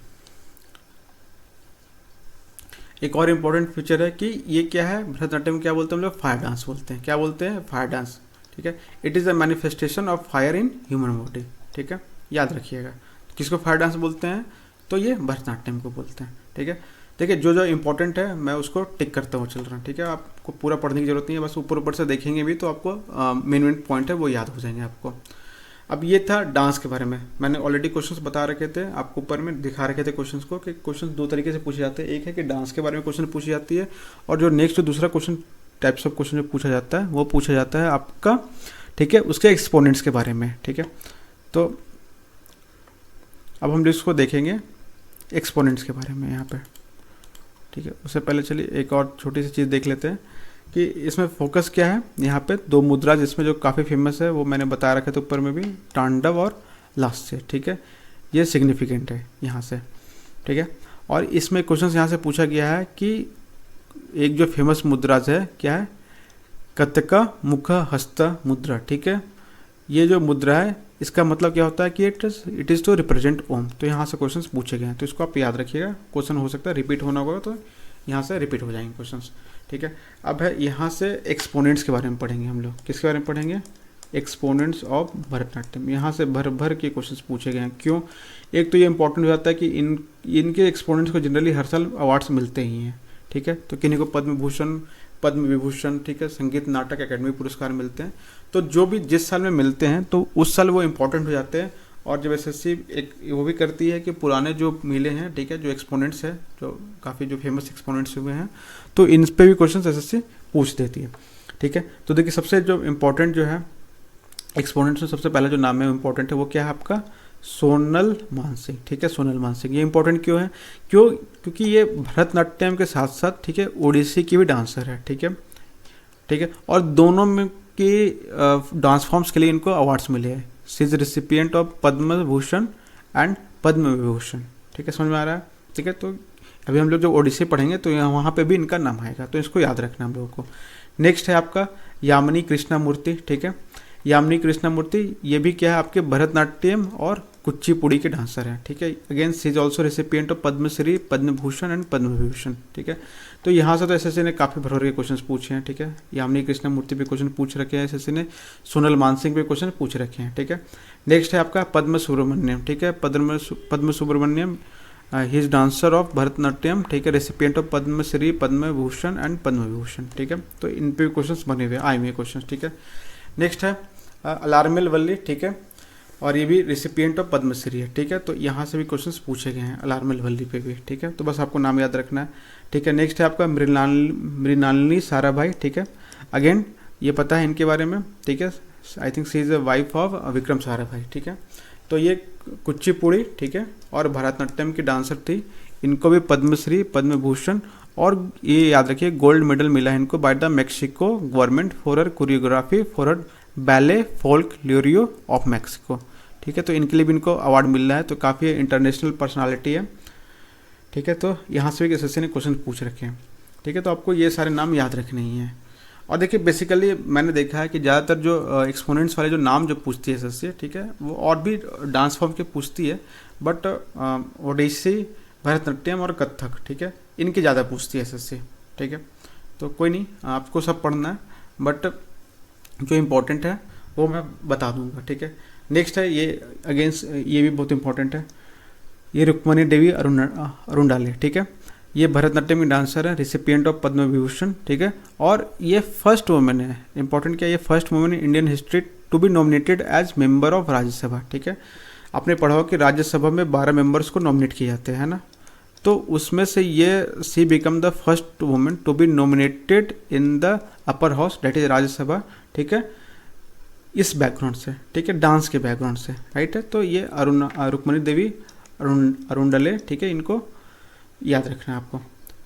एक और इम्पोर्टेंट फीचर है कि ये क्या है, भरतनाट्यम क्या बोलते हैं हम लोग, फायर डांस बोलते हैं। क्या बोलते हैं, फायर डांस, ठीक है। It is a manifestation of fire in human body, ठीक है, याद रखिएगा। किसको फायर डांस बोलते हैं, तो ये भरतनाट्यम को बोलते हैं, ठीक है। देखिए जो जो इंपॉर्टेंट है मैं उसको टिक करता हुआ चल रहा हूँ, ठीक है। आपको पूरा पढ़ने की जरूरत नहीं है, बस ऊपर से देखेंगे भी तो आपको मेन पॉइंट है वो याद हो जाएंगे आपको। अब ये था डांस के बारे में, मैंने ऑलरेडी क्वेश्चंस बता रखे थे आपको, ऊपर में दिखा रखे थे क्वेश्चंस को कि क्वेश्चंस 2 तरीके से पूछे जाते हैं। एक है कि डांस के बारे में क्वेश्चन पूछी जाती है, और जो नेक्स्ट जो दूसरा क्वेश्चन टाइप्स ऑफ क्वेश्चन जो पूछा जाता है वो पूछा जाता है आपका, ठीक है, उसके एक्सपोनेंट्स के बारे में, ठीक है। तो अब हम इसको देखेंगे एक्सपोनेंट्स के बारे में यहाँ पे, ठीक है। उससे पहले चलिए एक और छोटी सी चीज़ देख लेते हैं कि इसमें फोकस क्या है। यहाँ पे दो मुद्रा जिसमें जो काफ़ी फेमस है वो मैंने बता रखा था ऊपर में भी, तांडव और लास्य, ठीक है। ये सिग्निफिकेंट है यहाँ से, ठीक है। और इसमें क्वेश्चन यहाँ से पूछा गया है कि एक जो फेमस मुद्राज है क्या है, कतका मुख हस्त मुद्रा, ठीक है। ये जो मुद्रा है इसका मतलब क्या होता है कि इट इज़ टू रिप्रेजेंट ओम। तो यहाँ से क्वेश्चंस पूछे गए हैं, तो इसको आप याद रखिएगा। क्वेश्चन हो सकता है रिपीट होना होगा, तो यहाँ से रिपीट हो जाएंगे क्वेश्चंस, ठीक है। अब है यहाँ से एक्सपोनेंट्स के बारे में पढ़ेंगे हम लोग। किसके बारे में पढ़ेंगे? Exponents of Bharatanatyam. यहाँ से भर भर के क्वेश्चंस पूछे गए हैं। क्यों? एक तो ये इंपॉर्टेंट हो जाता है कि इनके एक्सपोनेंट्स को जनरली हर साल अवार्ड्स मिलते ही हैं, ठीक है। तो किन्हीं को पद्म भूषण, पद्म विभूषण, ठीक है, संगीत नाटक अकेडमी पुरस्कार मिलते हैं। तो जो भी जिस साल में मिलते हैं तो उस साल वो इम्पोर्टेंट हो जाते हैं। और जब एसएससी एक वो भी करती है कि पुराने जो मिले हैं, ठीक है, जो एक्सपोनेंट्स हैं, जो काफ़ी जो फेमस एक्सपोनेंट्स हुए हैं, तो इन पे भी क्वेश्चन एसएससी पूछ देती है, ठीक है। तो देखिए सबसे जो इम्पोर्टेंट जो है एक्सपोनेंट्स में सबसे पहला जो नाम है इम्पोर्टेंट है वो क्या है आपका, सोनल मानसिंह, ठीक है। सोनल मानसिंह ये इंपॉर्टेंट क्यों है? क्योंकि ये भरतनाट्यम के साथ साथ, ठीक है, ओडिसी की भी डांसर है, ठीक है, ठीक है। और दोनों में की डांस फॉर्म्स के लिए इनको अवार्ड्स मिले हैं। She is recipient of Padma Bhushan and Padma Vibhushan, ठीक है, समझ में आ रहा है, ठीक है। तो अभी हम लोग जो ओडिसी पढ़ेंगे तो यहाँ वहाँ पे भी इनका नाम आएगा, तो इसको याद रखना हम लोगों को। नेक्स्ट है आपका यामिनी कृष्णमूर्ति, ठीक है। यामिनी कृष्णमूर्ति ये भी क्या है आपके भरतनाट्यम और कुचिपुड़ी के डांसर हैं, ठीक है। Again she is also recipient of Padma Shri, Padma Bhushan and Padma Vibhushan, ठीक है। तो यहाँ से तो एसएससी ने काफ़ी भर के क्वेश्चन पूछे हैं, ठीक है। यामिनी कृष्णमूर्ति पे क्वेश्चन पूछ रखे हैं एसएससी ने, सोनल मानसिंह पे क्वेश्चन पूछ रखे हैं, ठीक है। नेक्स्ट है आपका पद्म सुब्रमण्यम, ठीक है। Padma Subrahmanyam he is dancer of Bharatanatyam, ठीक है, recipient of Padma Shri, Padma Bhushan and Padma Vibhushan, ठीक है। तो इन पे क्वेश्चन बने हुए आए हुए क्वेश्चन, ठीक है। नेक्स्ट है अलार्मिल वल्ली, ठीक है, और ये भी रेसिपिएंट ऑफ पद्मश्री है, ठीक है। तो यहाँ से भी क्वेश्चंस पूछे गए हैं अलार्मिल वल्ली पे भी, ठीक है। तो बस आपको नाम याद रखना है, ठीक है। नेक्स्ट है आपका मृणालिनी साराभाई, ठीक है। अगेन ये पता है इनके बारे में, ठीक है। I think she is a wife of Vikram Sarabhai, ठीक है। तो ये कुचिपुड़ी, ठीक है, और भरतनाट्यम की डांसर थी। इनको भी पद्मश्री, पद्म भूषण और ये याद रखिए गोल्ड मेडल मिला है इनको by the Mexico government for her choreography for her ballet Folklorico of Mexico, ठीक है। तो इनके लिए भी इनको अवार्ड मिल रहा है, तो काफ़ी इंटरनेशनल पर्सनालिटी है, ठीक है। तो यहाँ से भी एसएससी ने क्वेश्चन पूछ रखे हैं, ठीक है। तो आपको ये सारे नाम याद रखने ही हैं। और देखिए बेसिकली मैंने देखा है कि ज़्यादातर जो एक्सपोनेंट्स वाले जो नाम जो पूछती है एसएससी, ठीक है, वो और भी डांस फॉर्म के पूछती है, बट ओडिसी, भरतनाट्यम और कथक, ठीक है, इनकी ज़्यादा पूछती है एसएससी, ठीक है। तो कोई नहीं, आपको सब पढ़ना है, बट जो इम्पोर्टेंट है वो मैं बता दूंगा, ठीक है। नेक्स्ट है ये अगेंस्ट, ये भी बहुत इंपॉर्टेंट है, ये रुक्मणी देवी अरुंडाले, ठीक है। ये भरतनाट्यम की डांसर है, रिसिपिएंट ऑफ पद्म विभूषण, ठीक है। और ये फर्स्ट वुमेन है, इंपॉर्टेंट क्या, ये first women in Indian history to be nominated as member of Rajya Sabha, ठीक है। आपने पढ़ा हो कि राज्यसभा में 12 मेंबर्स को नॉमिनेट किए जाते हैं ना, तो उसमें से ये she become the first women to be nominated in the upper house, that is Rajya Sabha, ठीक है, इस बैकग्राउंड से, ठीक है, डांस के बैकग्राउंड से, राइट है। तो ये रुक्मणी देवी अरुंडले, ठीक है, इनको याद रखना है आपको।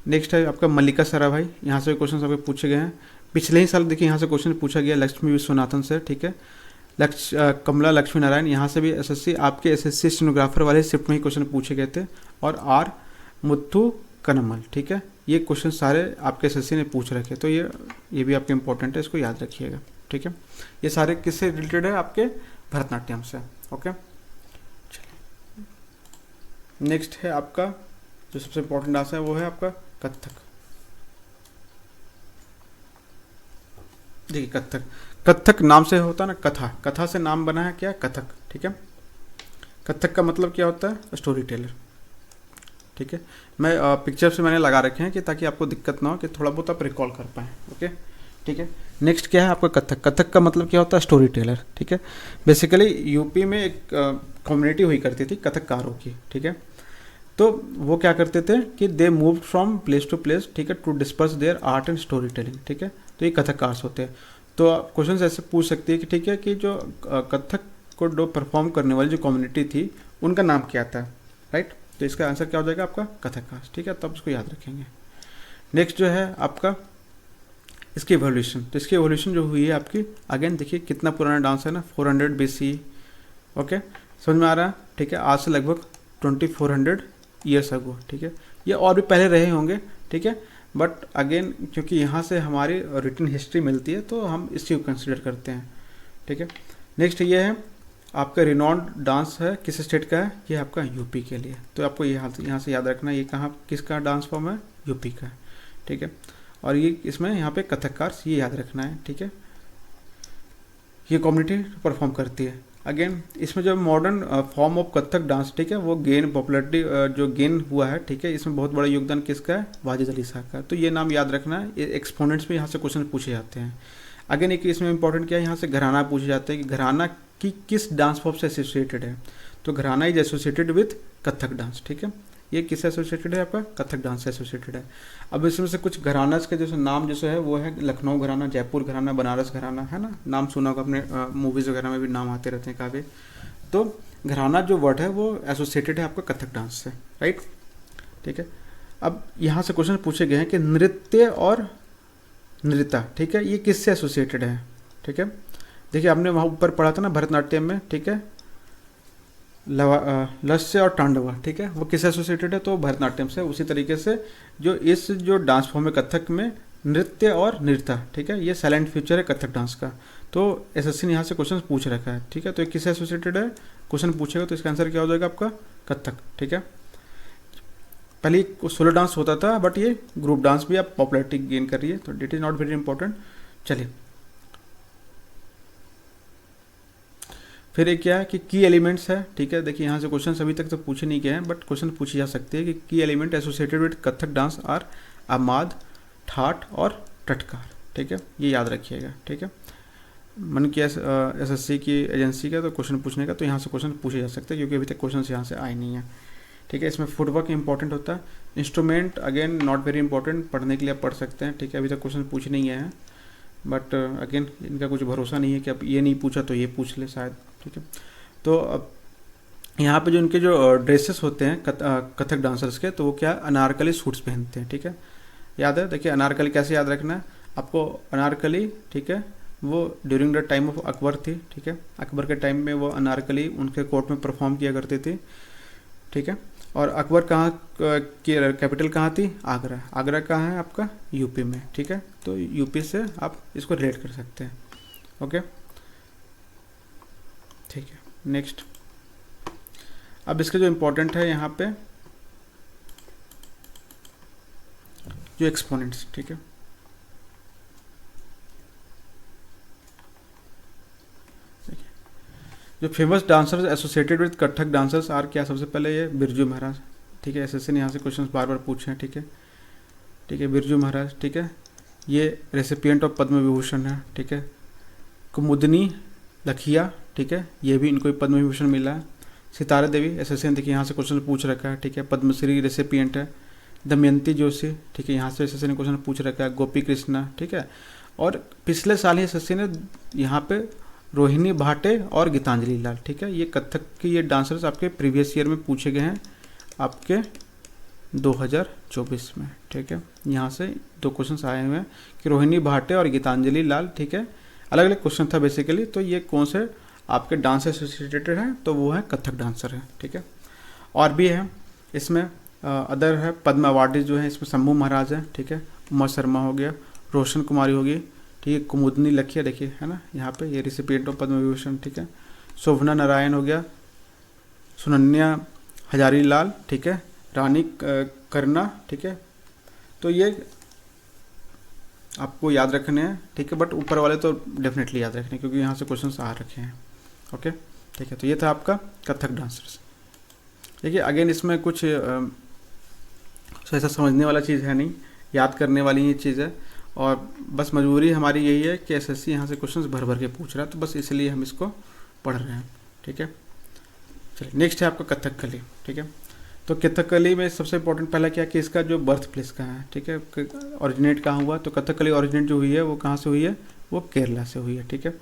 नेक्स्ट है आपका मल्लिका साराभाई, यहाँ से क्वेश्चन आपके पूछे गए हैं। पिछले ही साल देखिए यहाँ से क्वेश्चन पूछा गया लक्ष्मी विश्वनाथन से, ठीक है। कमला लक्ष्मी नारायण, यहाँ से भी एसएससी आपके एसएससी स्टेनोग्राफर वाले शिफ्ट में ही क्वेश्चन पूछे गए थे। और आर मुथु कनमल, ठीक है, ये क्वेश्चन सारे आपके एसएससी ने पूछ रखे, तो ये भी आपके इंपॉर्टेंट है, इसको याद रखिएगा, ठीक है। ये सारे किससे रिलेटेड है, आपके भरतनाट्यम से, ओके। चलिए नेक्स्ट है आपका जो सबसे इंपॉर्टेंट डांस है वो है आपका कथक। देखिए कथक नाम से होता है ना, कथा से नाम बना है क्या, कथक, ठीक है। कथक का मतलब क्या होता है, स्टोरी टेलर, ठीक है। मैं पिक्चर से मैंने लगा रखे हैं कि ताकि आपको दिक्कत ना हो, कि थोड़ा बहुत आप रिकॉल कर पाएँ, ओके, ठीक है। नेक्स्ट क्या है आपका कथक का मतलब क्या होता है, स्टोरी टेलर, ठीक है। बेसिकली यूपी में एक कम्युनिटी हुई करती थी कथककारों की, ठीक है। तो वो क्या करते थे कि they move from place to place, ठीक है, to disperse their art and story telling, ठीक है। तो ये कथककार होते हैं। तो क्वेश्चन ऐसे पूछ सकती है कि ठीक है कि जो कथक को जो परफॉर्म करने वाली जो कम्युनिटी थी उनका नाम क्या था, राइट। तो इसका आंसर क्या हो जाएगा आपका कथक डांस, ठीक है। तो आप इसको याद रखेंगे। नेक्स्ट जो है आपका इसकी एवोल्यूशन, तो इसकी एवोल्यूशन जो हुई है आपकी, अगेन देखिए कितना पुराना डांस है ना, 400 BC, ओके, समझ में आ रहा है, ठीक है। आज से लगभग 2400 ईयर्स अगो, ठीक है। ये और भी पहले रहे होंगे, ठीक है, बट अगेन क्योंकि यहाँ से हमारी रिटन हिस्ट्री मिलती है तो हम इस चीज़ को कंसिडर करते हैं, ठीक है। नेक्स्ट ये है आपका रिनॉन्ड डांस है, किस स्टेट का है, ये आपका यूपी के लिए। तो आपको यहाँ से याद रखना ये कहाँ किसका डांस फॉर्म है, यूपी का, ठीक है। और ये इसमें यहाँ पे कथककार ये याद रखना है, ठीक है। ये कम्युनिटी परफॉर्म करती है। अगेन इसमें जो modern form of Kathak dance, ठीक है, वो गेन पॉपुलरिटी जो गेन हुआ है, ठीक है, इसमें बहुत बड़ा योगदान किसका है, वाजिद अली शाह का। तो ये नाम याद रखना है, ये एक्सपोनेंट्स में यहाँ से क्वेश्चन पूछे जाते हैं। अगेन एक इसमें इंपॉर्टेंट क्या है, यहाँ से घराना पूछे जाते हैं कि घराना की किस डांस फॉर्म से एसोसिएटेड है। तो घराना is associated with Kathak dance, ठीक है। ये किससे एसोसिएटेड है, आपका कथक डांस से एसोसिएटेड है। अब इसमें से कुछ घरानास के जैसे नाम जैसे है वो है लखनऊ घराना, जयपुर घराना, बनारस घराना, है ना, नाम सुना होगा अपने मूवीज़ वगैरह में भी नाम आते रहते हैं काफ़ी। तो घराना जो वर्ड है वो एसोसिएटेड है आपका कथक डांस से, राइट, ठीक है। अब यहाँ से क्वेश्चन पूछे गए हैं कि नृत्य और नृत्य, ठीक है, ये किससे एसोसिएटेड है, ठीक है। देखिए आपने वहाँ ऊपर पढ़ा था ना भरतनाट्यम में, ठीक है, लस्य और तांडवा, ठीक है, वो किससे एसोसिएटेड है, तो भरतनाट्यम से। उसी तरीके से जो डांस फॉर्म है कथक में नृत्य और नृत्य, ठीक है, ये साइलेंट फ्यूचर है कथक डांस का। तो एसएससी ने यहाँ से क्वेश्चन पूछ रखा है, ठीक है। तो ये किससे एसोसिएटेड है, क्वेश्चन पूछेगा तो इसका आंसर क्या हो जाएगा आपका कथक, ठीक है। पहले सोलो डांस होता था बट ये ग्रुप डांस भी आप पॉपुलरिटी गेन कर रही है, तो it is not very important. चलिए फिर एक क्या है कि की एलिमेंट्स है, ठीक है। देखिए यहाँ से क्वेश्चन अभी तक तो पूछे नहीं गए हैं बट क्वेश्चन पूछे जा सकते हैं कि key element associated with Kathak dance are Amad, thaat और टटकार, ठीक है, ये याद रखिएगा, ठीक है। मन किया एसएससी की एजेंसी का तो क्वेश्चन पूछने का, तो यहाँ से क्वेश्चन पूछे जा सकते हैं क्योंकि अभी तक क्वेश्चन यहाँ से आए नहीं है, ठीक है। इसमें फुटवर्क इंपॉर्टेंट होता है। Instrument again not very important, पढ़ने के लिए आप पढ़ सकते हैं, ठीक है। अभी तक क्वेश्चन पूछ नहीं गए हैं बट अगेन इनका कुछ भरोसा नहीं है कि अब ये नहीं पूछा तो ये पूछ ले शायद, ठीक है। तो अब यहाँ पे जो इनके जो ड्रेसेस होते हैं कथक डांसर्स के, तो वो क्या अनारकली सूट्स पहनते हैं, ठीक है, याद है। देखिए अनारकली कैसे याद रखना है आपको, अनारकली, ठीक है, वो during the time of Akbar थी, ठीक है। अकबर के टाइम में वो अनारकली उनके कोर्ट में परफॉर्म किया करती थी, ठीक है। और अकबर कहाँ की कैपिटल कहाँ थी, आगरा। आगरा कहाँ है आपका, यूपी में, ठीक है। तो यूपी से आप इसको रिलेट कर सकते हैं, ओके, ठीक है। नेक्स्ट अब इसके जो इम्पोर्टेंट है यहाँ पे जो एक्सपोनेंट्स, ठीक है, जो famous dancers associated with Kathak dancers are क्या, सबसे पहले ये बिरजू महाराज, ठीक है। एसएससी ने यहाँ से क्वेश्चंस बार बार पूछे हैं, ठीक है, ठीक है। बिरजू महाराज, ठीक है, ये रेसिपिएंट ऑफ पद्म विभूषण है, ठीक है। कुमुदनी लखिया, ठीक है, ये भी इनको पद्म विभूषण मिला है। सितारा देवी, एसएससी ने देखिए यहाँ से क्वेश्चन पूछ रखा है, ठीक है, पद्मश्री रेसिपिएंट है। दमयंती जोशी, ठीक है, यहाँ से एसएससी ने क्वेश्चन पूछ रखा है। गोपी कृष्णा, ठीक है। और पिछले साल ही एसएससी ने यहाँ पे रोहिणी भाटे और गीतांजलि लाल, ठीक है, ये कथक की ये डांसर्स आपके प्रीवियस ईयर में पूछे गए हैं आपके 2024 में, ठीक है। यहाँ से दो क्वेश्चन आए हुए हैं कि रोहिणी भाटे और गीतांजलि लाल, ठीक है, अलग अलग क्वेश्चन था बेसिकली। तो ये कौन से आपके डांस एसोसिएटेड हैं, तो वो है कथक डांसर है, ठीक है। और भी है इसमें अदर है पद्म अवार्डी जो है, इसमें शंभू महाराज है, ठीक है। उमा शर्मा हो गया, रोशन कुमारी होगी, ठीक है। कुमुदनी लखिया देखिए है ना यहाँ पे, ये रिसिपिएंट ऑफ पद्म विभूषण, ठीक है। शोभना नारायण हो गया, सुनन्या हजारी लाल, ठीक है। रानी करना, ठीक है। तो ये आपको याद रखने हैं, ठीक है, बट ऊपर वाले तो डेफिनेटली याद रखने क्योंकि यहाँ से क्वेश्चंस आ रखे हैं, ओके, ठीक है। तो ये था आपका कथक डांसर्स। देखिए अगेन इसमें कुछ ऐसा समझने वाला चीज़ है नहीं, याद करने वाली ही चीज़ है, और बस मजबूरी हमारी यही है कि एसएससी यहाँ से क्वेश्चंस भर भर के पूछ रहा है, तो बस इसलिए हम इसको पढ़ रहे हैं, ठीक है। चलिए नेक्स्ट है आपका कथकली, ठीक है। तो कथकली में सबसे इंपॉर्टेंट पहला क्या कि इसका जो बर्थ प्लेस कहाँ है, ठीक है, ओरिजिनेट कहाँ हुआ। तो कथकली ओरिजिनेट जो हुई है वो कहाँ से हुई है, वो केरला से हुई है, ठीक है।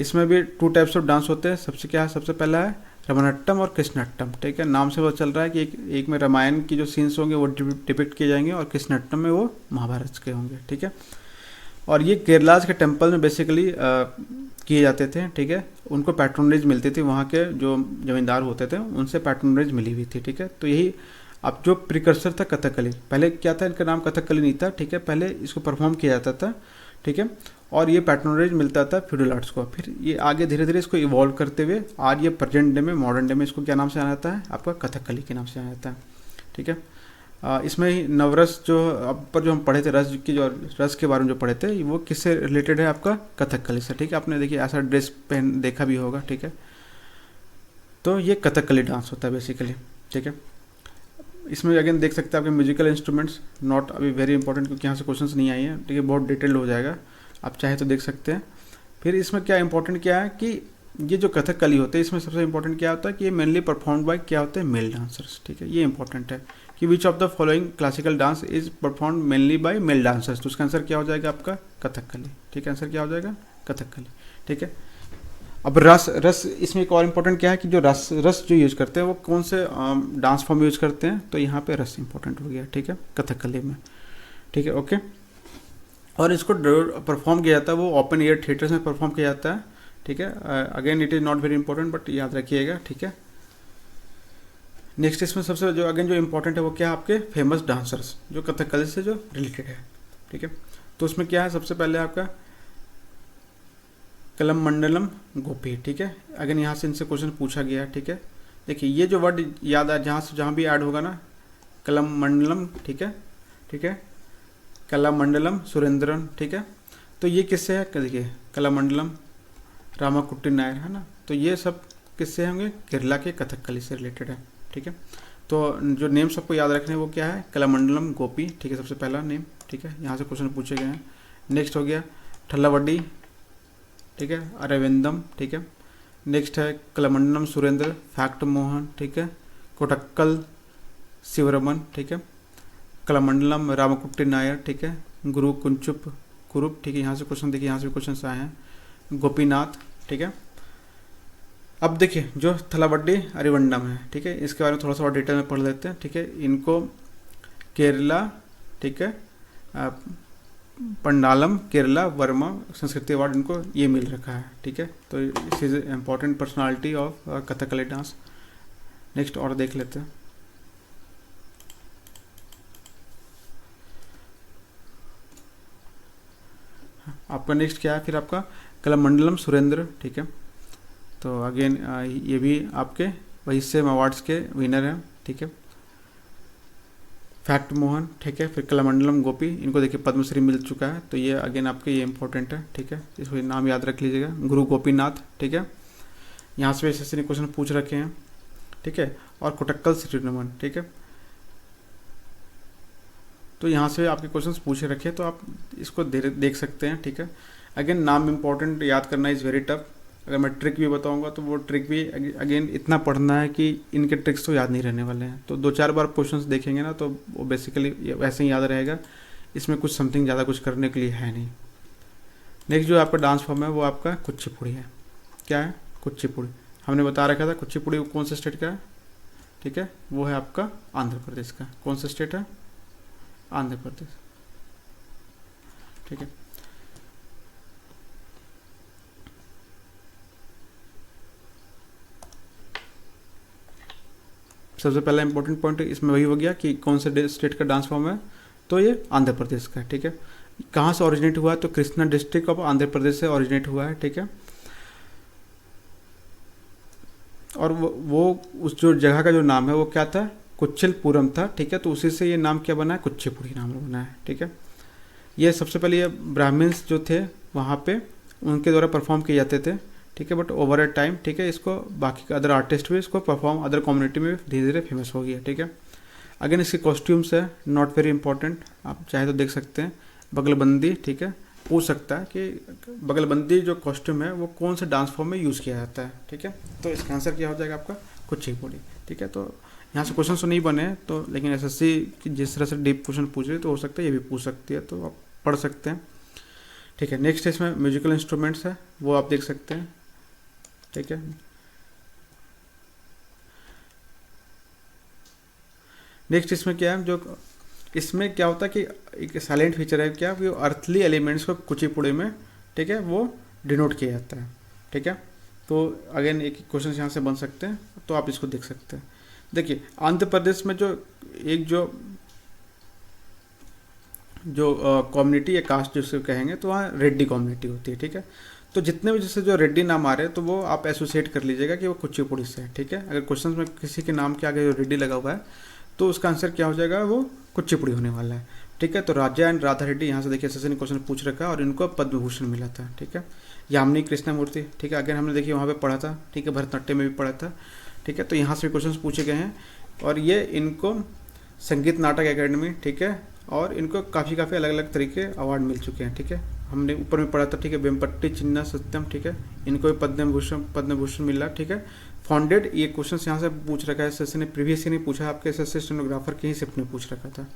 इसमें भी 2 टाइप्स ऑफ डांस होते हैं। सबसे पहला है रमनट्टम और कृष्णट्टम, ठीक है। नाम से पता चल रहा है कि एक में रामायण की जो सीन्स होंगे वो डिपिक्ट किए जाएंगे और कृष्णट्टम में वो महाभारत के होंगे, ठीक है। और ये केरलाज के टेम्पल में बेसिकली किए जाते थे, ठीक है। उनको पैट्रोनेज मिलती थी, वहाँ के जो जमींदार होते थे उनसे पैट्रोनेज मिली हुई थी, ठीक है। तो यही अब जो प्रिकर्सर था कथकली, पहले क्या था, इनका नाम कथकली नहीं था, ठीक है। पहले इसको परफॉर्म किया जाता था, ठीक है। और ये पैट्रोनेज मिलता था फ्यूडल आर्ट्स को। फिर ये आगे धीरे धीरे इसको इवॉल्व करते हुए आज ये प्रेजेंट डे में, मॉडर्न डे में इसको क्या नाम से जाना जाता है, आपका कथकली के नाम से जाना जाता है, ठीक है। इसमें ही नवरस जो अब पर जो हम पढ़े थे, रस के बारे में जो पढ़े थे, वो किससे रिलेटेड है, आपका कथकली से, ठीक है। आपने देखिए ऐसा ड्रेस पहन देखा भी होगा, ठीक है। तो ये कथकली डांस होता है बेसिकली, ठीक है। इसमें अगेन देख सकते हैं आपके म्यूजिकल इंस्ट्रूमेंट्स, नॉट अभी वेरी इंपॉर्टेंट क्योंकि यहाँ से क्वेश्चंस नहीं आई हैं, ठीक है। बहुत डिटेल्ड हो जाएगा, आप चाहे तो देख सकते हैं। फिर इसमें क्या इंपॉर्टेंट क्या है कि ये जो कथकली होते हैं इसमें सबसे इंपॉर्टेंट क्या होता है कि ये मेनली परफॉर्म्ड बाय क्या होते हैं, मेल डांसर्स, ठीक है। ये इंपॉर्टेंट है कि which of the following classical dance is performed mainly by male dancers. तो उसका आंसर क्या हो जाएगा, आपका कथकली, ठीक है। आंसर क्या हो जाएगा, कथकली, ठीक है। अब रस इसमें एक और इम्पोर्टेंट क्या है कि जो रस जो यूज करते हैं वो कौन से डांस फॉर्म यूज करते हैं, तो यहाँ पे रस इंपॉर्टेंट हो गया, ठीक है, कथकली में, ठीक है, ओके। और इसको परफॉर्म किया जाता है वो ओपन एयर थिएटर्स में परफॉर्म किया जाता है, ठीक है। Again it is not very important but याद रखिएगा, ठीक है। नेक्स्ट इसमें सबसे जो अगेन जो इम्पोर्टेंट है वो क्या है, आपके फेमस डांसर्स जो कथकली से जो रिलेटेड है, ठीक है। तो उसमें क्या है, सबसे पहले आपका कलम मंडलम गोपी, ठीक है। अगेन यहाँ से इनसे क्वेश्चन पूछा गया है, ठीक है। देखिए ये जो वर्ड याद है, जहाँ भी ऐड होगा ना, कलम मंडलम, ठीक है, ठीक है, कलामंडलम सुरेंद्रन, ठीक है। तो ये किससे है, देखिए कलामंडलम रामाकुट्टी नायर, है ना। तो ये सब किससे होंगे, केरला के कथकली से रिलेटेड है, ठीक है। तो जो नेम सबको याद रखने वो क्या है, कलामंडलम गोपी, ठीक है, सबसे पहला नेम, ठीक है। यहाँ से क्वेश्चन पूछे गए हैं। नेक्स्ट हो गया ठल्लावड्डी, ठीक है, अरविंदम, ठीक है। नेक्स्ट है कलामंडलम सुरेंद्र, फैक्ट मोहन, ठीक है, कोटक्कल शिवरमन, ठीक है, कलामंडलम रामकुट्टी नायर, ठीक है, गुरु कुंचुप कुरुप, ठीक है। यहाँ से क्वेश्चन देखिए, यहाँ से क्वेश्चन आए हैं, गोपीनाथ, ठीक है। अब देखिए जो थलावड्डी अरिवंडम है, ठीक है, इसके बारे में थोड़ा सा और डिटेल में पढ़ लेते हैं, ठीक है। इनको केरला, ठीक है, पंडालम केरला वर्मा संस्कृति अवार्ड इनको ये मिल रखा है, ठीक है। तो इस is important personality of Kathakali dance. Next और देख लेते हैं। आपका नेक्स्ट क्या है, फिर आपका कलामंडलम सुरेंद्र, ठीक है। तो अगेन ये भी आपके वही सेम अवार्ड्स के विनर हैं, ठीक है। फैक्ट मोहन, ठीक है, फिर कलामंडलम गोपी, इनको देखिए पद्मश्री मिल चुका है, तो ये अगेन आपके ये इंपॉर्टेंट है, ठीक है। इसको नाम याद रख लीजिएगा, गुरु गोपीनाथ, ठीक है। यहाँ से ऐसे ने क्वेश्चन पूछ रखे हैं, ठीक है। और कोटक्कल श्रीरमन, ठीक है। तो यहाँ से आपके क्वेश्चंस पूछे रखे, तो आप इसको देख सकते हैं, ठीक है। अगेन नाम इंपॉर्टेंट, याद करना इज़ वेरी टफ। अगर मैं ट्रिक भी बताऊंगा तो वो ट्रिक भी अगेन इतना पढ़ना है कि इनके ट्रिक्स तो याद नहीं रहने वाले हैं। तो 2-4 बार क्वेश्चंस देखेंगे ना तो वो बेसिकली वैसे ही याद रहेगा, इसमें कुछ समथिंग ज़्यादा कुछ करने के लिए है नहीं। नेक्स्ट जो आपका डांस फॉर्म है वो आपका कुचिपुड़ी है। क्या है, कुचिपुड़ी। हमने बता रखा था कुचिपुड़ी कौन से स्टेट का है, ठीक है, वो है आपका आंध्र प्रदेश का। कौन सा स्टेट है, आंध्र प्रदेश, ठीक है। सबसे पहला इंपॉर्टेंट पॉइंट इसमें वही हो गया कि कौन से स्टेट का डांस फॉर्म है, तो ये आंध्र प्रदेश का है, ठीक है। कहाँ से ओरिजिनेट हुआ है, तो कृष्णा डिस्ट्रिक्ट ऑफ आंध्र प्रदेश से ओरिजिनेट हुआ है, ठीक है। और वो उस जो जगह का जो नाम है वो क्या था, कुचिलपुरम था, ठीक है। तो उसी से ये नाम क्या बना है, कुचिपुड़ी नाम बना है, ठीक है। ये सबसे पहले ये ब्राह्मण्स जो थे वहाँ पे उनके द्वारा परफॉर्म किए जाते थे, ठीक है। बट ओवर अ टाइम, ठीक है, इसको बाकी का अदर आर्टिस्ट भी इसको परफॉर्म अदर कम्युनिटी में धीरे धीरे फेमस हो गया, ठीक है। अगेन इसके कॉस्ट्यूम्स है, नॉट वेरी इंपॉर्टेंट, आप चाहे तो देख सकते हैं। बगलबंदी, ठीक है, पूछ सकता है कि बगलबंदी जो कॉस्ट्यूम है वो कौन से डांस फॉर्म में यूज़ किया जाता है, ठीक है। तो इसका आंसर क्या हो जाएगा आपका, कुचिपुड़ी, ठीक है। तो यहाँ से क्वेश्चन तो नहीं बने तो, लेकिन एसएससी जिस तरह से डीप क्वेश्चन पूछ रही है तो हो सकता है ये भी पूछ सकती है, तो आप पढ़ सकते हैं, ठीक है। नेक्स्ट इसमें म्यूजिकल इंस्ट्रूमेंट्स है, वो आप देख सकते हैं, ठीक है। नेक्स्ट इसमें क्या है, जो इसमें क्या होता है कि एक साइलेंट फीचर है क्या, वो अर्थली एलिमेंट्स को कुचिपुड़ी में, ठीक है, वो डिनोट किया जाता है, ठीक है। तो अगेन एक क्वेश्चन यहाँ से बन सकते हैं, तो आप इसको देख सकते हैं। देखिए आंध्र प्रदेश में जो एक जो कम्युनिटी या कास्ट जिसको कहेंगे, तो वहाँ रेड्डी कम्युनिटी होती है, ठीक है। तो जितने भी जैसे जो रेड्डी नाम आ रहे हैं, तो वो आप एसोसिएट कर लीजिएगा कि वो कुचिपुड़ी से है, ठीक है। अगर क्वेश्चन में किसी के नाम के आगे जो रेड्डी लगा हुआ है, तो उसका आंसर क्या हो जाएगा, वो कुचिपुड़ी होने वाला है, ठीक है। तो राजा एंड राधा रेड्डी यहाँ से देखिए एसएससी ने क्वेश्चन पूछ रखा है और इनको पद्म भूषण मिला था, ठीक है। यामिनी कृष्णमूर्ति, ठीक है, अगर हमने देखिए वहाँ पे पढ़ा था, ठीक है, भरतनाट्यम में भी पढ़ा था, ठीक है। तो यहाँ से भी क्वेश्चन पूछे गए हैं और ये इनको संगीत नाटक एकेडमी, ठीक है, और इनको काफ़ी अलग अलग तरीके अवार्ड मिल चुके हैं, ठीक है। हमने ऊपर में पढ़ा था, ठीक है, वेम्पट्टी चिन्ना सत्यम, ठीक है, इनको भी पद्म भूषण मिला, ठीक है। फाउंडेड, ये क्वेश्चन यहाँ से पूछ रखा है एसएससी ने, प्रीवियस ही नहीं पूछा, आपके एसएससी स्टेनोग्राफर के ही शिफ्ट ने पूछ रखा था,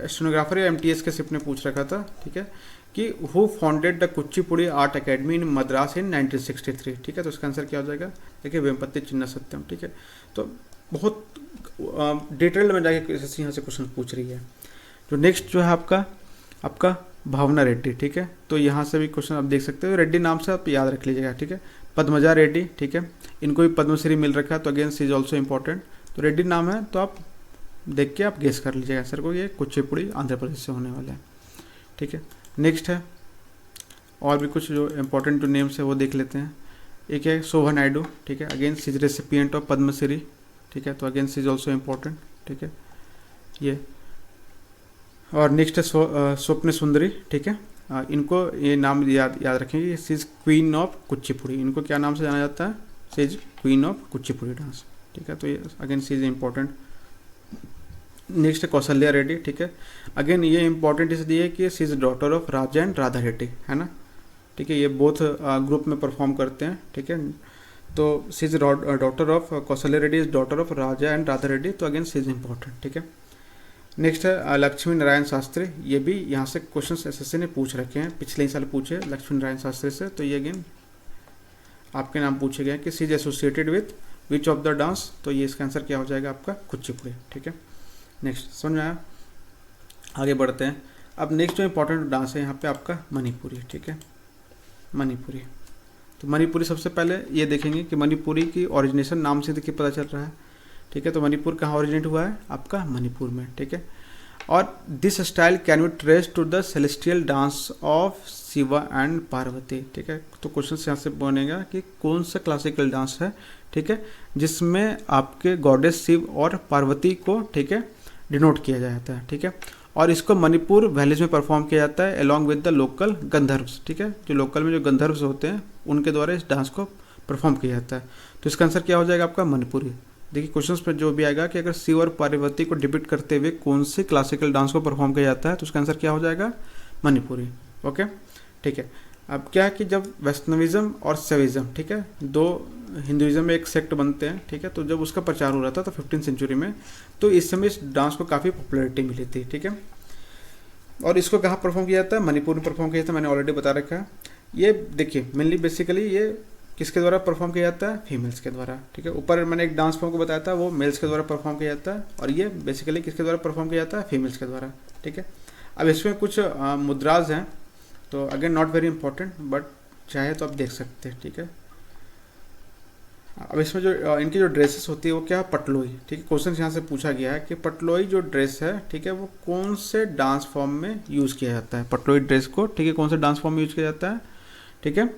स्टेनोग्राफर या एमटीएस के शिफ्ट ने पूछ रखा था, ठीक है, कि who founded the Kuchipudi art academy in Madras in 1963, ठीक है। तो इसका आंसर क्या हो जाएगा, देखिए वेम्पत्ति चिन्ना सत्यम, ठीक है। तो बहुत डिटेल में जाके एसएससी यहाँ से क्वेश्चन पूछ रही है। जो नेक्स्ट जो है आपका भावना रेड्डी, ठीक है। तो यहाँ से भी क्वेश्चन आप देख सकते हो, रेड्डी नाम से आप याद रख लीजिएगा, ठीक है। पद्मजा रेड्डी, ठीक है, इनको भी पद्मश्री मिल रखा है, तो again she is also important. तो रेड्डी नाम है, तो आप देख के आप गेस कर लीजिएगा आंसर को, ये कुचिपुड़ी आंध्र प्रदेश से होने वाला है, ठीक है। नेक्स्ट है और भी कुछ जो इम्पोर्टेंट जो नेम्स है वो देख लेते हैं। एक है शोभा नायडू, ठीक है, again she is recipient of Padma Shri, ठीक है। तो again she is also important, ठीक है, ये। और नेक्स्ट है स्वप्न सुंदरी, ठीक है, इनको ये नाम याद रखेंगे, she is queen of Kuchipudi, इनको क्या नाम से जाना जाता है, she is queen of Kuchipudi dance, ठीक है। तो ये again she is important. Next है कौशल्या रेड्डी, ठीक है, अगेन ये इंपॉर्टेंट इसलिए कि she is daughter of Raja and Radha Reddy, है ना, ठीक है। ये बोथ ग्रुप में परफॉर्म करते हैं, ठीक है। तो she is daughter of Kaushalya Reddy is daughter of Raja and Radha Reddy, तो अगेन सी इज इम्पॉर्टेंट, ठीक है। नेक्स्ट है लक्ष्मी नारायण शास्त्री, ये भी यहाँ से क्वेश्चन एसएससी ने पूछ रखे हैं, पिछले ही साल पूछे लक्ष्मी नारायण शास्त्री से, तो ये अगेन आपके नाम पूछे गए हैं कि she is associated with which of the dance, तो ये इसका आंसर क्या हो जाएगा आपका कुचिपुड़ी, ठीक है। नेक्स्ट समझ में आया, आगे बढ़ते हैं। अब नेक्स्ट जो इम्पोर्टेंट डांस है यहाँ पे आपका मणिपुरी, ठीक है, मणिपुरी। तो मणिपुरी सबसे पहले ये देखेंगे कि मणिपुरी की ओरिजिनेशन नाम से देखिए पता चल रहा है, ठीक है। तो मणिपुर कहाँ ओरिजिनेट हुआ है, आपका मणिपुर में, ठीक है। और this style can be trace to the celestial dance of Shiva and Parvati, ठीक है। तो क्वेश्चन यहाँ से बनेगा कि कौन सा क्लासिकल डांस है, ठीक है, जिसमें आपके गॉडेस शिव और पार्वती को, ठीक है, डिनोट किया जाता है, ठीक है। और इसको मणिपुर वैलीज में परफॉर्म किया जाता है अलॉन्ग विद द लोकल गंधर्व्स, ठीक है। जो लोकल में जो गंधर्व्स होते हैं उनके द्वारा इस डांस को परफॉर्म किया जाता है। तो इसका आंसर क्या हो जाएगा आपका मणिपुरी। देखिए क्वेश्चंस पे जो भी आएगा कि अगर शिव और पार्वती को डिपिक्ट करते हुए कौन से क्लासिकल डांस को परफॉर्म किया जाता है, तो उसका आंसर क्या हो जाएगा मणिपुरी, ओके, ठीक है। अब क्या है कि जब वैष्णविज्म और शैविज्म, ठीक है, दो हिंदुइज्म में एक सेक्ट बनते हैं, ठीक है, तो जब उसका प्रचार हो रहा था तो 15th सेंचुरी में, तो इस समय इस डांस को काफ़ी पॉपुलैरिटी मिली थी, ठीक है। और इसको कहाँ परफॉर्म किया जाता है, मणिपुर में परफॉर्म किया जाता है, मैंने ऑलरेडी बता रखा है। ये देखिए मेनली बेसिकली ये किसके द्वारा परफॉर्म किया जाता है, फीमेल्स के द्वारा, ठीक है। ऊपर मैंने एक डांस फॉर्म को बताया था, वो मेल्स के द्वारा परफॉर्म किया जाता है, और ये बेसिकली किसके द्वारा परफॉर्म किया जाता है, फीमेल्स के द्वारा, ठीक है। अब इसमें कुछ मुद्राज हैं, तो again not very important, but चाहे तो आप देख सकते हैं, ठीक है। अब इसमें जो इनकी जो ड्रेसेस होती है वो क्या है, पटलोई, ठीक है। क्वेश्चन यहाँ से पूछा गया है कि पटलोई जो ड्रेस है, ठीक है, वो कौन से डांस फॉर्म में यूज़ किया जाता है, पटलोई ड्रेस को, ठीक है, कौन से डांस फॉर्म में यूज़ किया जाता है, ठीक है।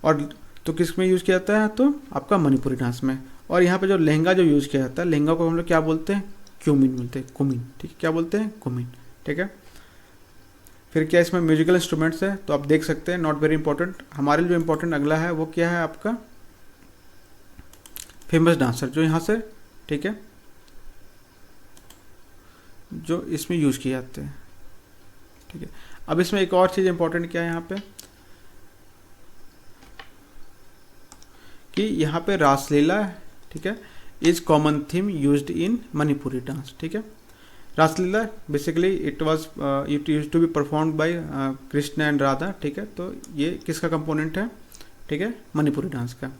और तो किस में यूज़ किया जाता है, तो आपका मणिपुरी डांस में। और यहाँ पे जो लहंगा जो यूज़ किया जाता है, लहंगा को हम लोग क्या बोलते हैं, क्यूमिन बोलते हैं, कुमिन, ठीक है, क्या बोलते हैं, कुमिन, ठीक है। फिर क्या इसमें म्यूजिकल इंस्ट्रूमेंट्स है, तो आप देख सकते हैं, नॉट वेरी इंपॉर्टेंट। हमारे लिए जो इंपॉर्टेंट अगला है वो क्या है आपका फेमस डांसर, जो यहाँ से, ठीक है, जो इसमें यूज़ किए जाते हैं, ठीक है। अब इसमें एक और चीज़ इंपॉर्टेंट क्या है यहाँ पे, कि यहाँ पे रासलीला, ठीक है, is common theme used in Manipuri dance, ठीक है। Raslila basically it use to be performed by Krishna and Radha, ठीक है। तो ये किसका कंपोनेंट है, ठीक है, मणिपुरी डांस का।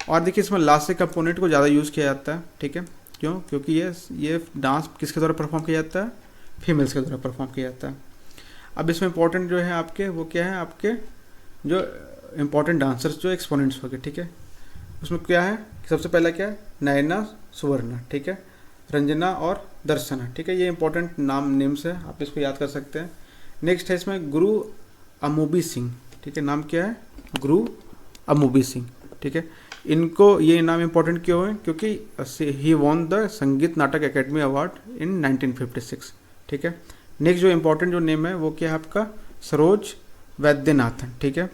और देखिए इसमें लास्ट से कंपोनेंट को ज़्यादा यूज़ किया जाता है, ठीक है। क्यों? क्योंकि ये डांस किसके द्वारा परफॉर्म किया जाता है, फीमेल्स के द्वारा परफॉर्म किया जाता है। अब इसमें इंपॉर्टेंट जो है आपके वो क्या है, आपके जो इम्पोर्टेंट डांसर्स जो एक्सपोनेंट्स हो गए, ठीक है। उसमें क्या है, सबसे पहला क्या है, नयना सुवर्णा, ठीक है, रंजना और दर्शना, ठीक है। ये इंपॉर्टेंट नेम्स है, आप इसको याद कर सकते हैं। नेक्स्ट है इसमें गुरु अमूबी सिंह, ठीक है। नाम क्या है, गुरु अमूबी सिंह, ठीक है। इनको ये नाम इंपॉर्टेंट क्यों है, क्योंकि ही वॉन द संगीत नाटक एकेडमी अवार्ड इन 1956, ठीक है। नेक्स्ट जो इंपॉर्टेंट जो नेम है वो क्या है आपका, सरोज वैद्यनाथन, ठीक है।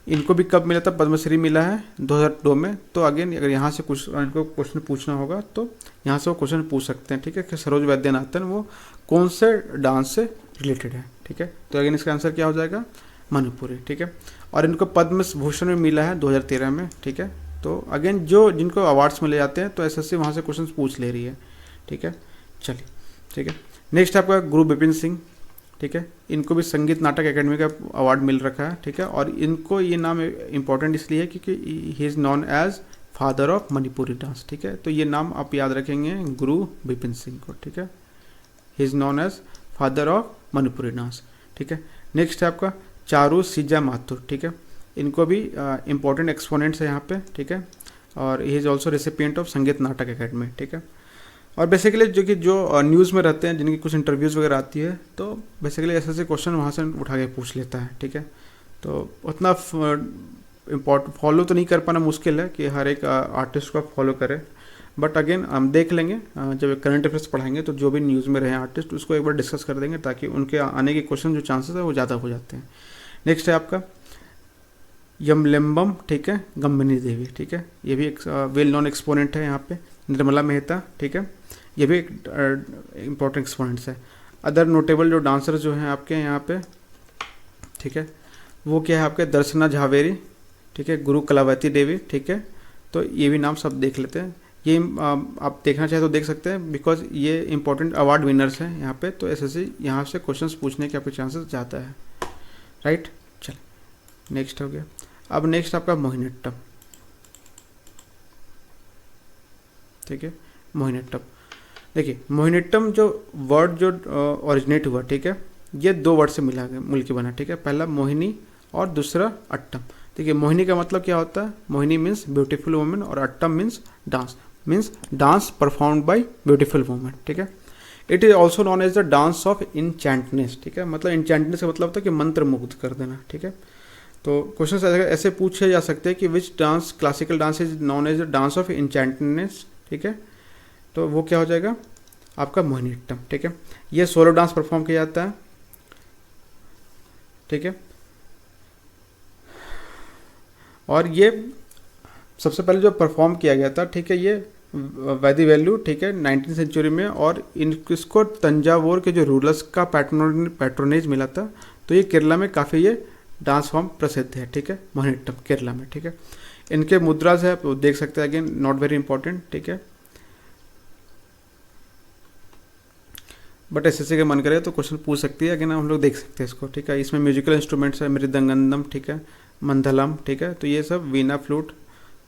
इनको भी कब मिला था, पद्मश्री मिला है 2002 में। तो अगेन अगर यहाँ से कुछ इनको क्वेश्चन पूछना होगा तो यहाँ से वो क्वेश्चन पूछ सकते हैं, ठीक है, कि सरोज वैद्यनाथन वो कौन से डांस से रिलेटेड है, ठीक है। तो अगेन इसका आंसर क्या हो जाएगा, मणिपुरी, ठीक है। और इनको पद्म भूषण में मिला है 2013 में, ठीक है। तो अगेन जो जिनको अवार्ड्स मिले जाते हैं तो एसएससी वहाँ से क्वेश्चन पूछ ले रही है, ठीक है। चलिए, ठीक है। नेक्स्ट आपका गुरु बिपिन सिंह, ठीक है। इनको भी संगीत नाटक एकेडमी का अवार्ड मिल रखा है, ठीक है। और इनको ये नाम इम्पोर्टेंट इसलिए है क्योंकि he is known as father of Manipuri dance, ठीक है। तो ये नाम आप याद रखेंगे गुरु बिपिन सिंह को, ठीक है। He is known as father of Manipuri dance, ठीक है। नेक्स्ट है आपका चारू सीजा माथुर, ठीक है। इनको भी इम्पोर्टेंट एक्सपोनेंट्स है यहाँ पे, ठीक है। और he is also recipient of संगीत नाटक एकेडमी, ठीक है। और बेसिकली जो न्यूज़ में रहते हैं, जिनकी कुछ इंटरव्यूज़ वगैरह आती है, तो बेसिकली ऐसे क्वेश्चन वहाँ से उठा के पूछ लेता है, ठीक है। तो उतना फॉलो तो नहीं कर पाना मुश्किल है कि हर एक आर्टिस्ट को फॉलो करे, बट अगेन हम देख लेंगे जब करंट अफेयर्स पढ़ाएंगे तो जो भी न्यूज़ में रहे आर्टिस्ट उसको एक बार डिस्कस कर देंगे ताकि उनके आने के क्वेश्चन जो चांसेस है वो ज़्यादा हो जाते हैं। नेक्स्ट है आपका यमलेम्बम, ठीक है, गम्मिनी देवी, ठीक है। ये भी एक वेल नॉन एक्सपोनेंट है यहाँ पे। निर्मला मेहता, ठीक है, ये भी एक इम्पोर्टेंट एक्सपोनेंट्स है। अदर नोटेबल जो डांसर जो हैं आपके यहाँ पे, ठीक है, वो क्या है आपके दर्शना झावेरी, ठीक है, गुरु कलावती देवी, ठीक है। तो ये भी नाम सब देख लेते हैं। ये आप देखना चाहे तो देख सकते हैं बिकॉज ये इंपॉर्टेंट अवार्ड विनर्स हैं यहाँ पे। तो ऐसे यहाँ से क्वेश्चंस पूछने के आपके चांसेस ज़्यादा है, राइट। चल नेक्स्ट हो गया। अब नेक्स्ट आपका मोहिनीअट्टम, ठीक है, मोहिनीअट्टम। देखिए मोहिनीअट्टम जो वर्ड जो ओरिजिनेट हुआ, ठीक है, ये दो वर्ड से मिल के बना, ठीक है। पहला मोहिनी और दूसरा अट्टम। देखिए मोहिनी का मतलब क्या होता है, मोहिनी मीन्स ब्यूटीफुल वुमेन और Attam means dance performed by beautiful women, ठीक है। It is also known as the dance of enchantress, ठीक है। मतलब इंचैंटनेस का मतलब होता है कि मंत्र मुग्ध कर देना, ठीक है। तो क्वेश्चन ऐसे पूछे जा सकते हैं कि which dance classical dance is known as the dance of enchantress, ठीक है। तो वो क्या हो जाएगा आपका मोहिनीअट्टम, ठीक है। ये सोलो डांस परफॉर्म किया जाता है, ठीक है। और ये सबसे पहले जो परफॉर्म किया गया था, ठीक है, ये वैदी वैल्यू, ठीक है, 19th सेंचुरी में। और इसको तंजावुर के जो रूलर्स का पैट्रोनेज मिला था। तो ये केरला में काफ़ी ये डांस फॉर्म प्रसिद्ध है, ठीक है, मोहिनीअट्टम केरला में, ठीक है। इनके मुद्राज है आप देख सकते हैं, अगेन नॉट वेरी इंपॉर्टेंट, ठीक है। बट एसएससी का मन करे तो क्वेश्चन पूछ सकती है, अगेन हम लोग देख सकते हैं इसको, ठीक है। इसमें म्यूजिकल इंस्ट्रूमेंट्स है, मृदंगम, ठीक है, मंदलम, ठीक है। तो ये सब वीणा, फ्लूट,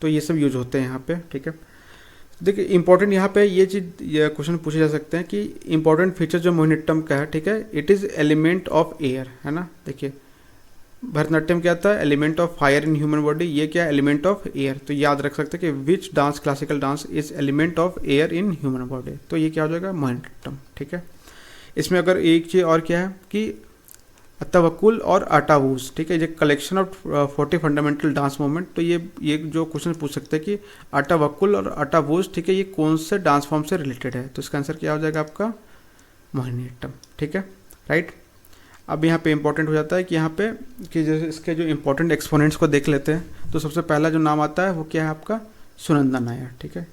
तो ये सब यूज होते हैं यहाँ पे, ठीक है। देखिए इंपॉर्टेंट यहाँ पे ये चीज़ ये क्वेश्चन पूछे जा सकते हैं कि इंपॉर्टेंट फीचर जो मोहिनीअट्टम का है, ठीक है, it is element of air, है ना। देखिए भरतनाट्यम क्या था, element of fire in human body, ये क्या एलिमेंट ऑफ एयर। तो याद रख सकते हैं कि which dance classical dance is element of air in human body. तो ये क्या हो जाएगा, मोहिनीअट्टम, ठीक है। इसमें अगर एक चीज़ और क्या है कि तवक्कुल और अटावूज, ठीक है, ये collection of 40 fundamental dance movement. तो ये जो क्वेश्चन पूछ सकते हैं कि अटावक्कुल और अटावूज, ठीक है, ये कौन से डांस फॉर्म से रिलेटेड है। तो इसका आंसर क्या हो जाएगा आपका मोहिनीअट्टम, ठीक है, राइट। अब यहाँ पे इंपॉर्टेंट हो जाता है कि यहाँ पे कि जैसे इसके जो इंपॉर्टेंट एक्सपोनेंट्स को देख लेते हैं। तो सबसे पहला जो नाम आता है वो क्या है आपका सुनंदा नायर, ठीक है,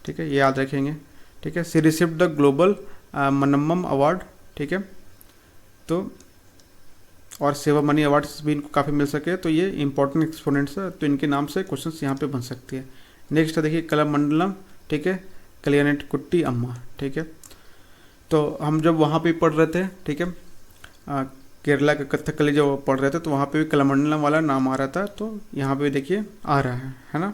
ठीक है, ये याद रखेंगे, ठीक है। शी रिसीव्ड द ग्लोबल मनम्मम अवार्ड, ठीक है। तो और सेवा मनी अवार्ड्स भी इनको काफ़ी मिल सके। तो ये इंपॉर्टेंट एक्सपोनेंट्स है, तो इनके नाम से क्वेश्चंस यहाँ पे बन सकती है। नेक्स्ट है देखिए कलामंडलम, ठीक है, कल्याणकुट्टी अम्मा, ठीक है। तो हम जब वहाँ पे पढ़ रहे थे, ठीक है, केरला का कथकली जब पढ़ रहे थे तो वहाँ पे भी कलामंडलम वाला नाम आ रहा था, तो यहाँ पे देखिए आ रहा है ना।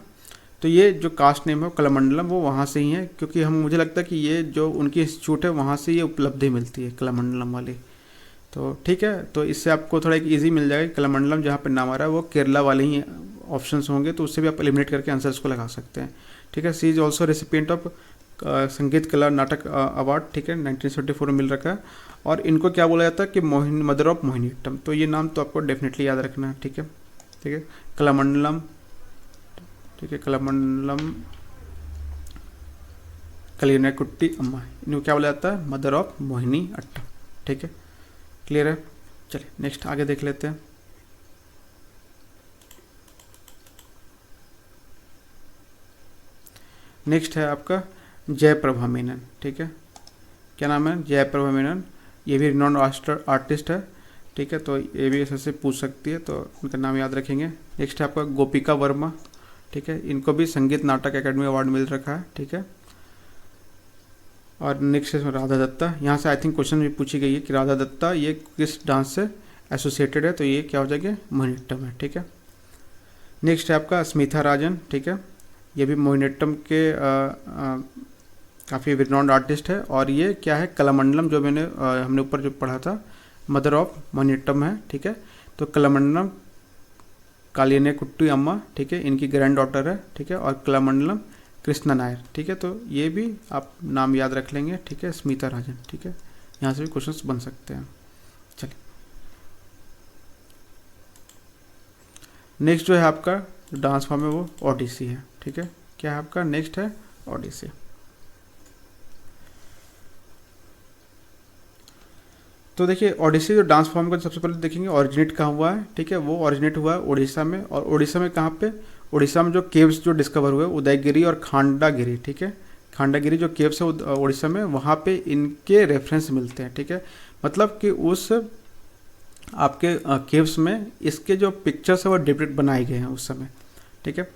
तो ये जो कास्ट नेम है कलामंडलम वो वहाँ से ही है, क्योंकि हम मुझे लगता है कि ये जो उनकी इंस्टीट्यूट है वहाँ से ये उपलब्धि मिलती है कलामंडलम वाली। तो ठीक है, तो इससे आपको थोड़ा एक ईजी मिल जाएगा। कलामंडलम जहाँ पे नाम आ रहा है वो केरला वाले ही ऑप्शंस होंगे, तो उससे भी आप एलिमिनेट करके आंसर्स को लगा सकते हैं। ठीक है, she is also recipient of संगीत कला नाटक अवार्ड, ठीक है, 1974 में मिल रखा है। और इनको क्या बोला जाता है कि मदर ऑफ मोहिनीअट्टम, तो ये नाम तो आपको डेफिनेटली याद रखना है। ठीक है, ठीक है, कलामंडलम, ठीक है, कलामंडलम कलियनाकुट्टी अम्मा, इनको क्या बोला जाता है, मदर ऑफ मोहिनी अट्टम। ठीक है, क्लियर है। चलिए नेक्स्ट आगे देख लेते हैं। नेक्स्ट है आपका जयप्रभा मेनन। ठीक है, क्या नाम है, जयप्रभा मेनन। ये भी रिनॉन्ड आर्टिस्ट है। ठीक है, तो ये भी ऐसे पूछ सकती है, तो उनका नाम याद रखेंगे। नेक्स्ट है आपका गोपिका वर्मा। ठीक है, इनको भी संगीत नाटक एकेडमी अवार्ड मिल रखा है। ठीक है, और नेक्स्ट है राधा दत्ता। यहाँ से आई थिंक क्वेश्चन भी पूछी गई है कि राधा दत्ता ये किस डांस से एसोसिएटेड है, तो ये क्या हो जाएगा, मोहिनीअट्टम है। ठीक है, नेक्स्ट है आपका स्मिता राजन। ठीक है, ये भी मोहिनीअट्टम के काफ़ी रिनॉन्ड आर्टिस्ट है, और ये क्या है, कलामंडलम जो हमने ऊपर जो पढ़ा था मदर ऑफ मोहिनीअट्टम है। ठीक है, तो कलामंडलम कालियनाकुट्टी अम्मा, ठीक है, इनकी ग्रैंड डॉटर है। ठीक है, और कलामंडलम कृष्णा नायर। ठीक है, तो ये भी आप नाम याद रख लेंगे। ठीक है, स्मिता राजन। ठीक है, यहाँ से भी क्वेश्चंस बन सकते हैं। चलिए नेक्स्ट जो है आपका डांस फॉर्म है वो ओडिसी है। ठीक है, क्या है आपका, नेक्स्ट है ओडिसी। तो देखिए ओडिसी जो डांस फॉर्म का सबसे पहले देखेंगे ओरिजिनेट कहाँ हुआ है। ठीक है, वो ओरिजिनेट हुआ है उड़ीसा में, और उड़ीसा में कहाँ पे, उड़ीसा में जो केव्स जो डिस्कवर हुए उदयगिरी और खांडागिरी। ठीक है, खांडागिरी जो केव्स है उड़ीसा में, वहाँ पे इनके रेफरेंस मिलते हैं। ठीक है, मतलब कि उस आपके केव्स में इसके जो पिक्चर्स है वो डिपिक्ट बनाए गए हैं उस समय। ठीक है,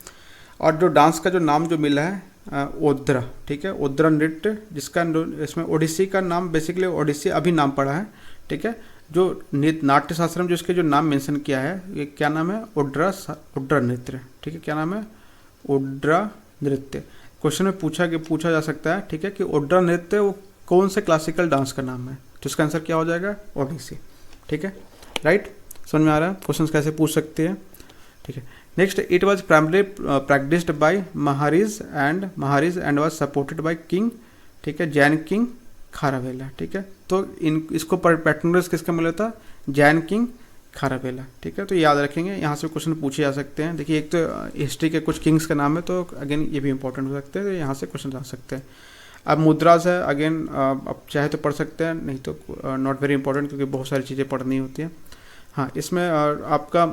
और जो डांस का जो नाम जो मिला है ओद्रा। ठीक है, ओद्रा नृत्य, जिसका इसमें ओडिसी का नाम बेसिकली ओडिसी अभी नाम पड़ा है। ठीक है, जो नाट्य शास्त्र में जो इसके जो नाम मेंशन किया है, ये क्या नाम है, ओड्रा नृत्य। ठीक है, क्या नाम है, ओड्रा नृत्य। क्वेश्चन में पूछा जा सकता है, ठीक है, कि ओड्रा नृत्य वो कौन से क्लासिकल डांस का नाम है, तो इसका आंसर क्या हो जाएगा, ओडिसी। ठीक है, राइट, समझ में आ रहा है क्वेश्चन कैसे पूछ सकते हैं। ठीक है, next, it was primarily practised by Maharis and was supported by king. ठीक है, जैन किंग खारावेला। ठीक है, तो इसको पैट्रोनस किसका मिला था, जैन किंग खारावेला। ठीक है, तो याद रखेंगे, यहाँ से क्वेश्चन पूछे जा सकते हैं। देखिए एक तो हिस्ट्री के कुछ किंग्स का नाम है, तो अगेन ये भी इंपॉर्टेंट हो सकते हैं, तो यहाँ से क्वेश्चन आ सकते हैं। अब मुद्रास है, अगेन अब चाहे तो पढ़ सकते हैं, नहीं तो नॉट वेरी इंपॉर्टेंट, क्योंकि बहुत सारी चीज़ें पढ़नी होती हैं। हाँ, इसमें आपका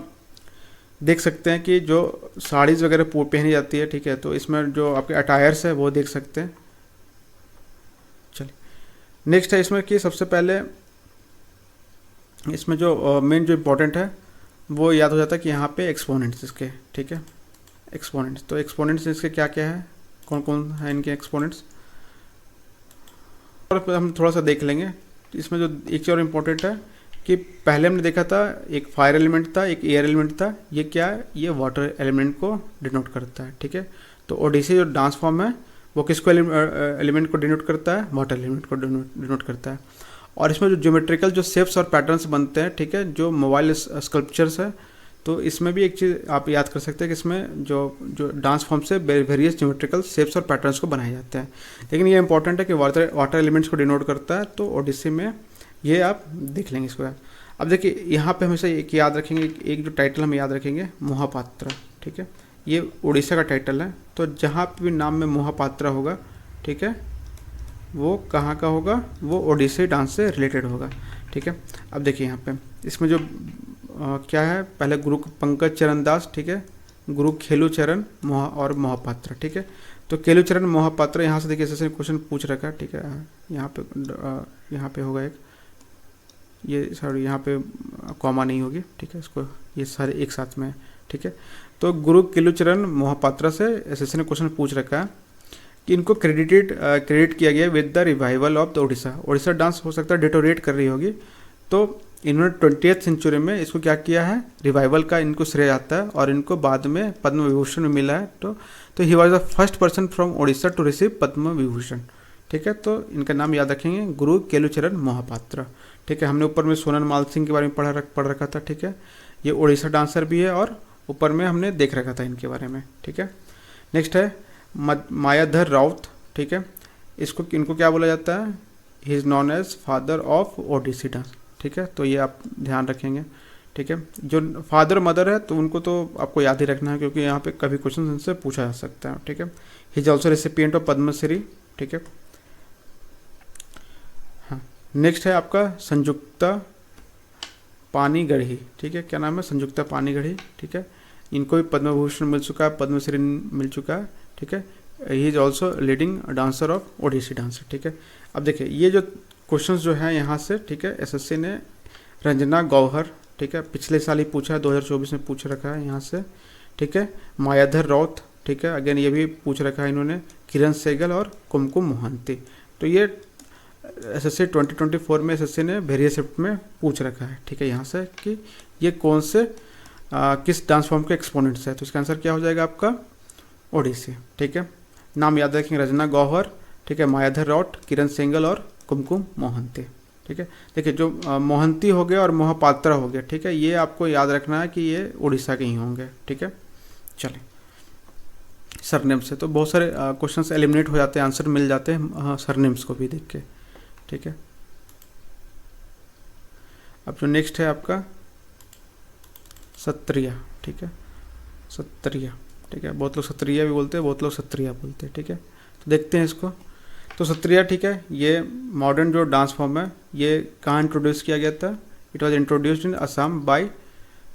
देख सकते हैं कि जो साड़ीज़ वगैरह पहनी जाती है। ठीक है, तो इसमें जो आपके अटायर्स है वो देख सकते हैं। चलिए नेक्स्ट है इसमें कि सबसे पहले इसमें जो मेन जो इम्पोर्टेंट है वो याद हो जाता है कि यहाँ पे एक्सपोनेंट्स इसके। ठीक है, एक्सपोनेंट्स, तो एक्सपोनेंट्स इसके क्या क्या है, कौन कौन है इनके एक्सपोनेंट्स, और हम थोड़ा सा देख लेंगे। इसमें जो एक चीज़ और इम्पोर्टेंट है कि पहले हमने देखा था एक फायर एलिमेंट था, एक एयर एलिमेंट था, ये क्या है, ये वाटर एलिमेंट को डिनोट करता है। ठीक है, तो ओडिसी जो डांस फॉर्म है वो किसको एलिमेंट को डिनोट करता है, वाटर एलिमेंट को डिनोट करता है। और इसमें जो ज्योमेट्रिकल जो शेप्स और पैटर्न्स बनते हैं, ठीक है, जो मोबाइल स्कल्पचर्स है, तो इसमें भी एक चीज़ आप याद कर सकते हैं कि इसमें जो डांस फॉर्म से वेरियस ज्योमेट्रिकल शेप्स और पैटर्न्स को बनाए जाते हैं। लेकिन ये इंपॉर्टेंट है कि वाटर एलिमेंट्स को डिनोट करता है, तो ओडिसी में ये आप देख लेंगे इसको। अब देखिए यहाँ पे हमेशा एक याद रखेंगे, एक जो टाइटल हम याद रखेंगे, मोहापात्रा। ठीक है, ये उड़ीसा का टाइटल है, तो जहाँ पे भी नाम में मोहापात्रा होगा, ठीक है, वो कहाँ का होगा, वो ओडिसी डांस से रिलेटेड होगा। ठीक है, अब देखिए यहाँ पे इसमें जो क्या है, पहले गुरु पंकज चरण दास, ठीक है, गुरु खेलू चरण और मोहापात्रा। ठीक है, तो खेलू चरण मोहापात्रा, यहाँ से देखिए ऐसे क्वेश्चन पूछ रखा है। ठीक है, यहाँ पे होगा एक, ये सॉरी यहाँ पे कॉमा नहीं होगी। ठीक है, इसको ये सारे एक साथ में है। ठीक है, तो गुरु किलुचरण मोहापात्रा से एसएससी ने क्वेश्चन पूछ रखा है कि इनको क्रेडिट किया गया with the revival of the Odisha. Odisha dance हो सकता है डिटोरेट कर रही होगी, तो इन्होंने 20th सेंचुरी में इसको क्या किया है, रिवाइवल का इनको श्रेय आता है और इनको बाद में पद्म विभूषण में मिला है। तो he was the first person from Odisha to receive Padma Vibhushan. ठीक है, तो इनका नाम याद रखेंगे, गुरु केलुचरण मोहापात्र। ठीक है, हमने ऊपर में सोनल मान सिंह के बारे में पढ़ रखा था। ठीक है, ये ओडिशा डांसर भी है और ऊपर में हमने देख रखा था इनके बारे में। ठीक है, नेक्स्ट है मायाधर राउत। ठीक है, इनको क्या बोला जाता है, he is known as father of Odissi dance. ठीक है, तो ये आप ध्यान रखेंगे। ठीक है, जो फादर मदर है तो उनको तो आपको याद ही रखना है, क्योंकि यहाँ पे कभी क्वेश्चन इनसे पूछा जा सकता है। ठीक है, he is also recipient of Padma Shri. ठीक है, हाँ, नेक्स्ट है आपका संयुक्ता पानीगढ़ी। ठीक है, क्या नाम है, संयुक्ता पानीगढ़ी। ठीक है, इनको भी पद्म विभूषण मिल चुका है, पद्मश्री मिल चुका है। ठीक है, he is also leading dancer of Odissi dancer. ठीक है, अब देखिए ये जो क्वेश्चंस जो है यहाँ से, ठीक है, एसएससी ने रंजना गौहर, ठीक है, पिछले साल ही पूछा है, 2024 में पूछ रखा है यहाँ से। ठीक है, मायाधर राउत, ठीक है, अगेन ये भी पूछ रखा है इन्होंने, किरण सहगल और कुमकुम मोहंती। तो ये एसएससी 2024 में एसएससी ने वेरियस शिफ्ट में पूछ रखा है। ठीक है, यहाँ से कि ये कौन से किस डांस फॉर्म के एक्सपोनेंट्स है, तो इसका आंसर क्या हो जाएगा आपका, ओडिसी। ठीक है, नाम याद रखेंगे, रंजना गौहर, ठीक है, मायाधर राउत, किरण सहगल और कुमकुम मोहंती। ठीक है, देखिए जो मोहंती हो गया और मोहपात्रा हो गया, ठीक है, ये आपको याद रखना है कि ये उड़ीसा के ही होंगे। ठीक है, चलिए सरनेम से तो बहुत सारे क्वेश्चंस एलिमिनेट हो जाते हैं, आंसर मिल जाते हैं सरनेम्स को भी देख के। ठीक है, अब जो नेक्स्ट है आपका सत्रिया। ठीक है, सत्रिया। ठीक है, बहुत लोग सत्रिया भी बोलते हैं, बहुत लोग सत्रिया बोलते हैं। ठीक है, तो देखते हैं इसको। तो सत्रिया, ठीक है, ये मॉडर्न जो डांस फॉर्म है, ये कहाँ इंट्रोड्यूस किया गया था, it was introduced in Assam by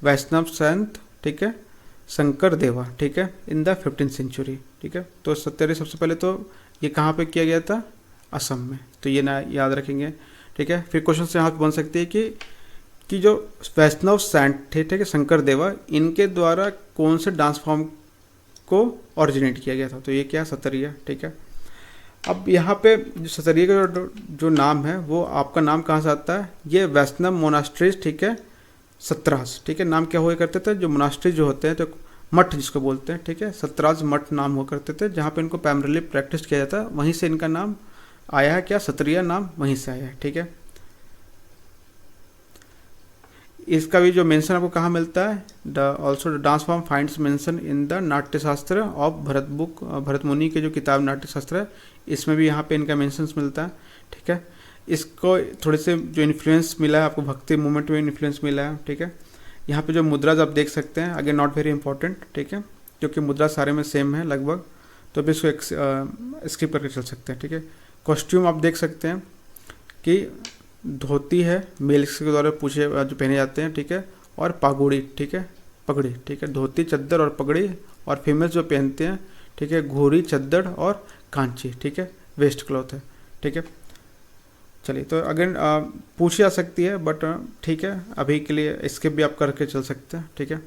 Vaishnava sant, ठीक है, शंकर देवा। ठीक है, इन द 15th सेंचुरी। ठीक है, तो सत्रिया सबसे पहले तो ये कहाँ पे किया गया था, असम में, तो ये ना याद रखेंगे। ठीक है, फिर क्वेश्चन से यहाँ पे बन सकती है कि जो वैष्णव संत थे, ठीक है, शंकर देवा, इनके द्वारा कौन से डांस फॉर्म को ऑरिजिनेट किया गया था, तो ये क्या, सत्रिया। ठीक है, अब यहाँ पे जो सत्रिया का जो नाम है वो आपका नाम कहाँ से आता है, ये वैष्णव मोनास्ट्रीज, ठीक है, सतराज। ठीक है, नाम क्या हुआ करते थे, जो मोनास्ट्रीज जो होते हैं, तो मठ जिसको बोलते हैं, ठीक है, सतराज मठ नाम हुआ करते थे, जहाँ पे इनको प्राइमरीली प्रैक्टिस किया जाता है, वहीं से इनका नाम आया है, क्या, सत्रिया नाम वहीं से आया है। ठीक है, इसका भी जो मेंशन आपको कहाँ मिलता है, the also the dance form finds mention in the Natyashastra of Bharat मुनि के जो किताब नाट्यशास्त्र है, इसमें भी यहाँ पे इनका मेंशंस मिलता है। ठीक है, इसको थोड़े से जो इन्फ्लुएंस मिला है आपको, भक्ति मूवमेंट में इन्फ्लुएंस मिला है। ठीक है, यहाँ पे जो मुद्राज आप देख सकते हैं, अगेन नॉट वेरी इंपॉर्टेंट। ठीक है, क्योंकि मुद्रा सारे में सेम है लगभग, तो अभी इसको स्किप करके चल सकते हैं। ठीक है, कॉस्ट्यूम आप देख सकते हैं कि धोती है, मेल्स के द्वारा पूछे जो पहने जाते हैं। ठीक है, और पागुड़ी, ठीक है, पगड़ी। ठीक है, धोती, चद्दर और पगड़ी, और फीमेल्स जो पहनते हैं, ठीक है, घोरी, चद्दर और कांची। ठीक है, वेस्ट क्लॉथ है। ठीक है, चलिए, तो अगेन पूछी जा सकती है, बट ठीक है, अभी के लिए स्किप भी आप करके चल सकते हैं। ठीक है,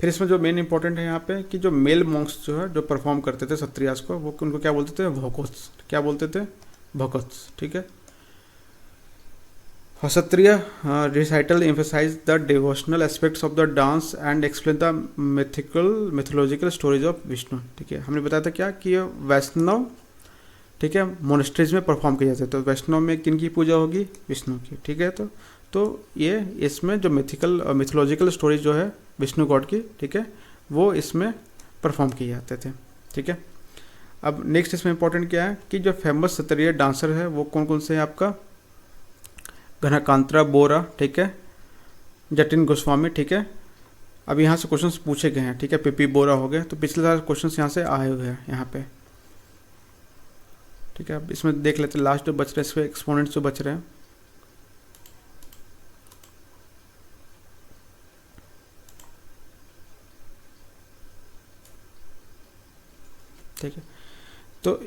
फिर इसमें जो मेन इंपॉर्टेंट है यहाँ पे कि जो मेल मॉन्क्स जो है, जो परफॉर्म करते थे सत्रियास को, वो उनको क्या बोलते थे, भोकोत्स। क्या बोलते थे, भोकोत्स। ठीक है, Sattriya recital emphasize the devotional aspects of the dance and explain the mythological stories of Vishnu. ठीक है, हमने बताया था क्या कि ये वैष्णव, ठीक है, मोनेस्ट्रीज में परफॉर्म किया जाता है, तो वैष्णव में किन की पूजा होगी, विष्णु की। ठीक है, तो ये इसमें जो मिथोलॉजिकल स्टोरीज जो है विष्णु गॉड की, ठीक है, वो इसमें परफॉर्म किए जाते थे। ठीक है, अब नेक्स्ट इसमें इंपॉर्टेंट क्या है कि जो फेमस सत्रिया डांसर है वो कौन कौन से हैं आपका, घनकांतरा बोरा, ठीक है, जतिन गोस्वामी। ठीक है, अब यहाँ से क्वेश्चंस पूछे गए हैं। ठीक है, पीपी बोरा हो गए, तो पिछले सारे क्वेश्चंस यहाँ से आए हुए हैं यहाँ पे। ठीक है, अब इसमें देख लेते हैं लास्ट जो बच रहे हैं, इसमें एक्सपोनेंट्स जो बच रहे हैं। ठीक है, तो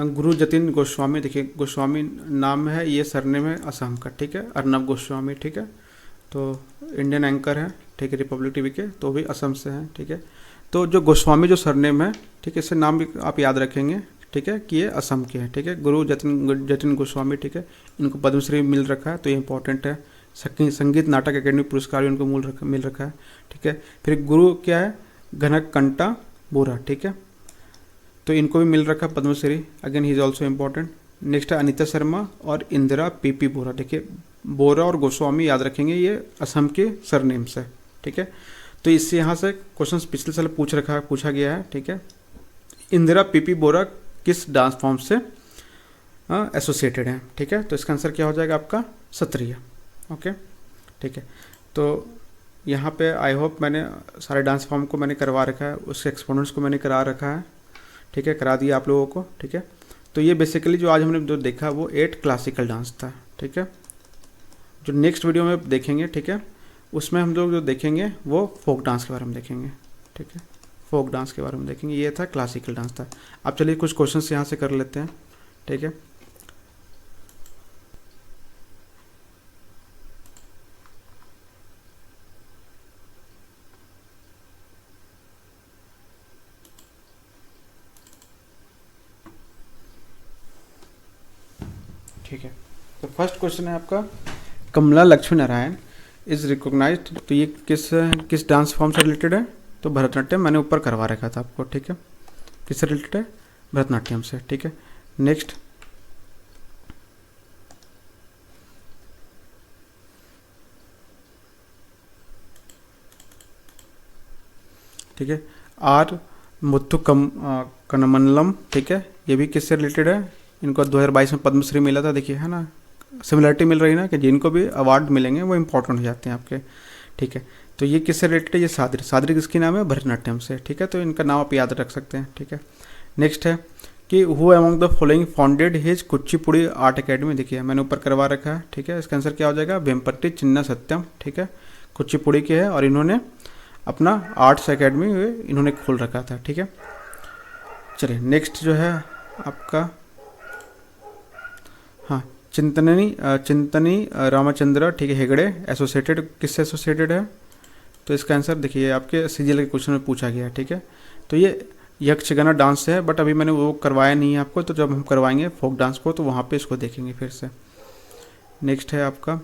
गुरु जतिन गोस्वामी, देखिए गोस्वामी नाम है, ये सरनेम है असम का। ठीक है, अर्नब गोस्वामी। ठीक है, तो इंडियन एंकर है, ठीक है, रिपब्लिक टीवी के, तो भी असम से हैं। ठीक है, तो जो गोस्वामी जो सरनेम है, ठीक है, इससे नाम भी आप याद रखेंगे, ठीक है, कि ये असम के हैं, ठीक है, गुरु जतिन गोस्वामी, ठीक है, इनको पद्मश्री मिल रखा है, तो ये इंपॉर्टेंट है। संगीत नाटक अकेडमी पुरस्कार भी उनको मिल रखा है, ठीक है। फिर गुरु क्या है, घनकंटा बोरा, ठीक है, तो इनको भी मिल रखा है Padma Shri, again he is also important. Next है अनीता शर्मा और इंदिरा पीपी बोरा। देखिए बोरा और गोस्वामी याद रखेंगे, ये असम के सरनेम्स है, ठीक है। तो इससे यहाँ से क्वेश्चन पिछले साल पूछा गया है, ठीक है। इंदिरा पीपी बोरा किस डांस फॉर्म से एसोसिएटेड है, ठीक है, तो इसका आंसर क्या हो जाएगा आपका सत्रिया। ओके, ठीक है। तो यहाँ पे आई होप मैंने सारे डांस फॉर्म को मैंने करवा रखा है, उसके एक्सपोनेंट्स को मैंने करा रखा है, ठीक है, करा दिया आप लोगों को, ठीक है। तो ये बेसिकली जो आज हमने जो देखा वो 8 क्लासिकल डांस था, ठीक है। जो नेक्स्ट वीडियो में देखेंगे, ठीक है, उसमें हम लोग जो देखेंगे वो फोक डांस के बारे में देखेंगे, ठीक है, फोक डांस के बारे में देखेंगे। ये था क्लासिकल डांस था। अब चलिए कुछ क्वेश्चंस यहाँ से कर लेते हैं, ठीक है। ठीक है, तो फर्स्ट क्वेश्चन है आपका, कमला लक्ष्मी नारायण इज रिकॉग्नाइज्ड, तो ये किस डांस फॉर्म से रिलेटेड है, तो भरतनाट्यम, मैंने ऊपर करवा रखा था आपको, ठीक है, किससे रिलेटेड है, भरतनाट्यम से, ठीक है। नेक्स्ट, ठीक है, आर मुथु कनमनलम, ठीक है, ये भी किससे रिलेटेड है, इनको 2022 में पद्मश्री मिला था, देखिए है ना, सिमिलरिटी मिल रही है ना, कि जिनको भी अवार्ड मिलेंगे वो इंपॉर्टेंट हो जाते हैं आपके, ठीक है। तो ये किससे रिलेटेड है, ये सादरी किसकी नाम है, भरतनाट्यम से, ठीक है, तो इनका नाम आप याद रख सकते हैं, ठीक है। नेक्स्ट है कि who among the following founded his Kuchipudi art academy, देखिए मैंने ऊपर करवा रखा है, ठीक है, इसका आंसर क्या हो जाएगा, वेम्पट्टी चिन्ना सत्यम, ठीक है, कुचिपुड़ी के है और इन्होंने अपना आर्ट्स अकेडमी इन्होंने खोल रखा था, ठीक है। चलिए नेक्स्ट जो है आपका, हाँ, चिंतनी रामचंद्र, ठीक है, हेगड़े एसोसिएटेड, किससे एसोसिएटेड है, तो इसका आंसर देखिए आपके सीजीएल के क्वेश्चन में पूछा गया है, ठीक है। तो ये यक्षगाना डांस है, बट अभी मैंने वो करवाया नहीं है आपको, तो जब हम करवाएंगे फोक डांस को तो वहाँ पे इसको देखेंगे फिर से। नेक्स्ट है आपका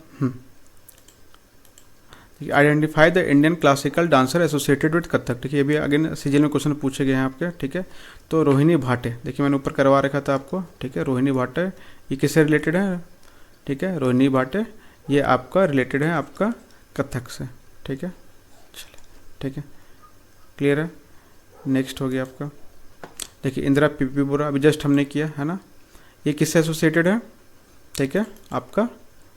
identify the Indian classical dancer associated with Kathak, ठीक है, ये भी अगेन सीजीएल में क्वेश्चन पूछे गए हैं आपके, ठीक है। तो रोहिणी भाटे, देखिए मैंने ऊपर करवा रखा था आपको, ठीक है, रोहिणी भाटे ये किससे रिलेटेड है, ठीक है, रोहिणी भाटे ये आपका रिलेटेड है आपका कथक से, ठीक है। चलिए, ठीक है, क्लियर है। नेक्स्ट हो गया आपका, देखिए इंदिरा पीपी बोरा, अभी जस्ट हमने किया है ना, ये किससे एसोसिएटेड है, ठीक है, आपका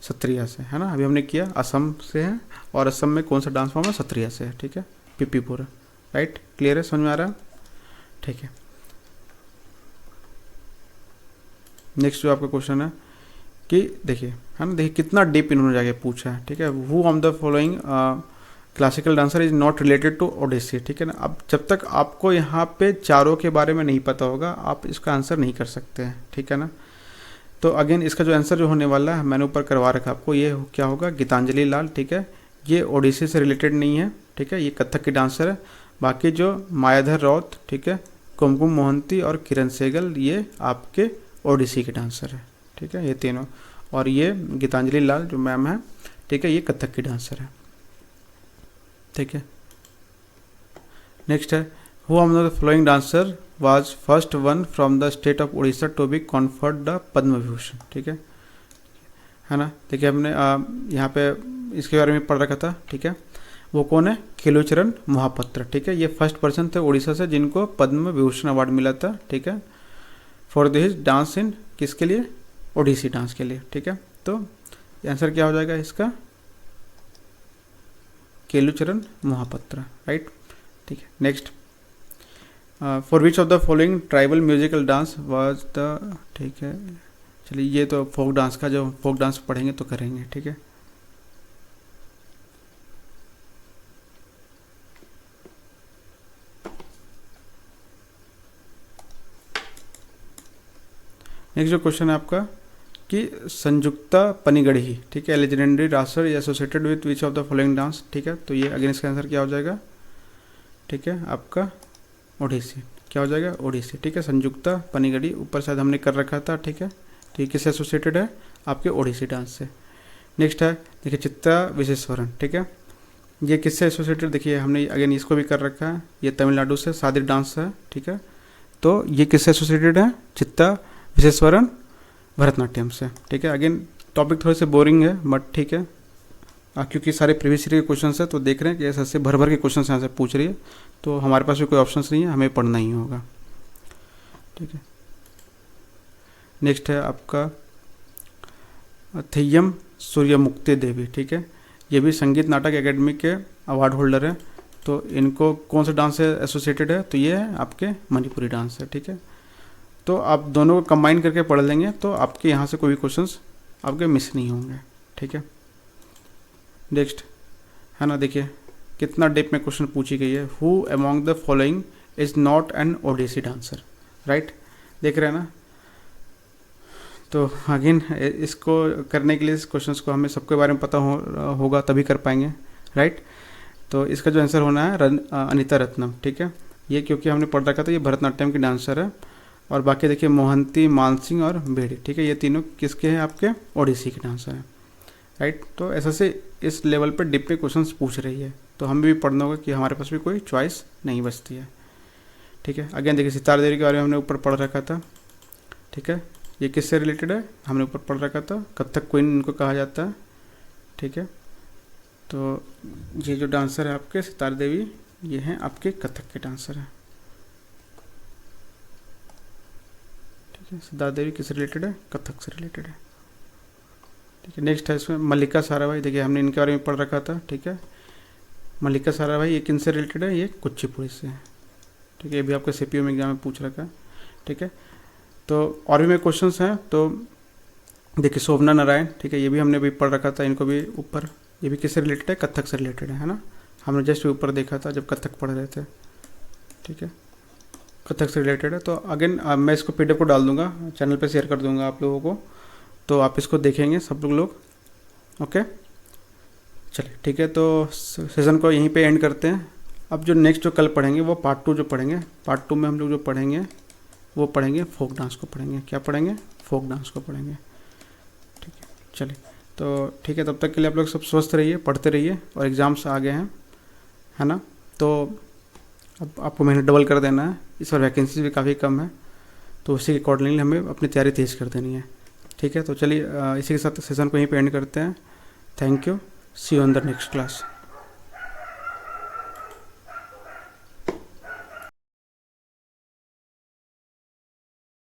सत्रिया से, है ना, अभी हमने किया असम से है, और असम में कौन सा डांस फॉर्म है, सत्रिया से है, ठीक है, पीपी बोरा, राइट, क्लियर है, समझ में आ रहा है, ठीक है। नेक्स्ट जो आपका क्वेश्चन है कि देखिए, है ना, देखिए कितना डीप इन्होंने जाके पूछा है, ठीक है, who on the following classical dancer is not related to Odissi, ठीक है ना। अब जब तक आपको यहाँ पे चारों के बारे में नहीं पता होगा आप इसका आंसर नहीं कर सकते हैं, ठीक है ना। तो अगेन इसका जो आंसर जो होने वाला है मैंने ऊपर करवा रखा आपको, ये क्या होगा, गीतांजलि लाल, ठीक है, ये ओडिसी से रिलेटेड नहीं है, ठीक है, ये कथक की डांसर है। बाकी जो मायाधर राउत, ठीक है, कुमकुम मोहंती और किरण सहगल ये आपके ओडिसी के डांसर है, ठीक है, ये तीनों, और ये गीतांजलि लाल जो मैम है, ठीक है, ये कथक की डांसर है, ठीक है। नेक्स्ट है who among the following dancer was first one from the state of Orissa to be conferred the Padma Vibhushan, ठीक है ना। देखिए हमने यहाँ पे इसके बारे में पढ़ रखा था, ठीक है, वो कौन है, केलुचरण महापात्र, ठीक है, ये फर्स्ट पर्सन थे उड़ीसा से जिनको पद्म विभूषण अवार्ड मिला था, ठीक है, फॉर दिस डांस इन, किसके लिए, ओडिसी डांस के लिए, ठीक है। तो आंसर क्या हो जाएगा इसका, केलुचरण महापात्र, राइट, ठीक है। Next, for which of the following tribal musical dance was the, ठीक है, चलिए ये तो फोक डांस का, जो फोक डांस पढ़ेंगे तो करेंगे, ठीक है। नेक्स्ट जो क्वेश्चन है आपका कि संयुक्ता पनिगढ़ी, ठीक है, legendary dancer associated with which of the following dance, ठीक है, तो ये अगेन इसका आंसर क्या हो जाएगा, ठीक है, आपका ओडिसी क्या हो जाएगा, ओडिसी। ठीक है, संयुक्ता पनिगड़ी ऊपर शायद हमने कर रखा था। ठीक है, तो ये किससे एसोसिएटेड है, आपके ओडिसी डांस से। नेक्स्ट है देखिए चित्ता विशेश्वरन। ठीक है, ये किससे एसोसिएटेड, देखिए हमने अगेन इसको भी कर रखा है, ये तमिलनाडु से सादिर डांस है। ठीक है, तो ये किससे एसोसिएटेड है, चित्ता विशेश्वरन भरतनाट्यम से। ठीक है, अगेन टॉपिक थोड़े से बोरिंग है बट ठीक है, क्योंकि सारे प्रीवियस ईयर के क्वेश्चन है तो देख रहे हैं कि ऐसे भर भर के क्वेश्चन यहाँ से पूछ रही है, तो हमारे पास भी कोई ऑप्शन नहीं है, हमें पढ़ना ही होगा। ठीक है, नेक्स्ट है आपका थेय्यम सूर्यमुक्ति देवी। ठीक है, ये भी संगीत नाटक एकेडमी के अवार्ड होल्डर है। तो इनको कौन सा डांस से एसोसिएटेड है, तो ये है आपके मणिपुरी डांस है। ठीक है, तो आप दोनों को कंबाइन करके पढ़ लेंगे तो आपके यहाँ से कोई भी क्वेश्चंस आपके मिस नहीं होंगे। ठीक है, नेक्स्ट है ना, देखिए कितना डेप में क्वेश्चन पूछी गई है। Who among the following is not an Odissi dancer, right, देख रहे हैं ना। तो अगेन इसको करने के लिए इस क्वेश्चन को हमें सबके बारे में पता होगा तभी कर पाएंगे, राइट। तो इसका जो आंसर होना है अनीता रत्नम। ठीक है, ये क्योंकि हमने पढ़ रखा था, ये भरतनाट्यम की डांसर है। और बाकी देखिए मोहंती, मानसिंह और बेड़ी। ठीक है, ये तीनों किसके हैं, आपके ओडिसी के डांसर हैं, राइट। तो ऐसा से इस लेवल पर डिप में क्वेश्चन पूछ रही है, तो हमें भी पढ़ना होगा कि हमारे पास भी कोई चॉइस नहीं बचती है। ठीक है, अगेन देखिए सितार देवी के बारे में हमने ऊपर पढ़ रखा था। ठीक है, ये किससे रिलेटेड है, हमने ऊपर पढ़ रखा था, कथक क्वीन इनको कहा जाता है। ठीक है, तो ये जो डांसर है आपके सितार देवी, ये हैं आपके कथक के डांसर हैं। ठीक है, सितार देवी किससे रिलेटेड है, कथक से रिलेटेड है। ठीक है, नेक्स्ट है इसमें मल्लिका साराभाई। देखिए हमने इनके बारे में पढ़ रखा था। ठीक है, मल्लिका साराभाई ये किन से रिलेटेड है, ये कुचिपुड़ी से है। ठीक है, ये भी आपके सीपीयू में एग्जाम में पूछ रखा है। ठीक है, तो और भी मेरे क्वेश्चंस हैं। तो देखिए शोभना नारायण, ठीक है, ये भी हमने भी पढ़ रखा था, इनको भी ऊपर, ये भी किससे रिलेटेड है, कथक से रिलेटेड है ना। हमने जस्ट ऊपर देखा था जब कथक पढ़ रहे थे। ठीक है, कथक से रिलेटेड है। तो अगेन मैं इसको PDF को डाल दूंगा, चैनल पे शेयर कर दूंगा आप लोगों को, तो आप इसको देखेंगे सब लोग। ओके, चलिए ठीक है, तो सेशन को यहीं पे एंड करते हैं। अब जो नेक्स्ट जो कल पढ़ेंगे वो पार्ट 2 जो पढ़ेंगे, पार्ट 2 में हम लोग जो पढ़ेंगे वो पढ़ेंगे फोक डांस को पढ़ेंगे। क्या पढ़ेंगे, फोक डांस को पढ़ेंगे। ठीक है, चलिए तो ठीक है, तब तक के लिए आप लोग सब स्वस्थ रहिए, पढ़ते रहिए, और एग्ज़ाम्स आ गए हैं, है ना। तो अब आपको मेहनत डबल कर देना है, इस बार वैकेंसी भी काफ़ी कम है, तो उसी के अकॉर्डिंगली हमें अपनी तैयारी तेज़ कर देनी है। ठीक है, तो चलिए इसी के साथ सेशन को यहीं पे एंड करते हैं। Thank you, see you on the next class.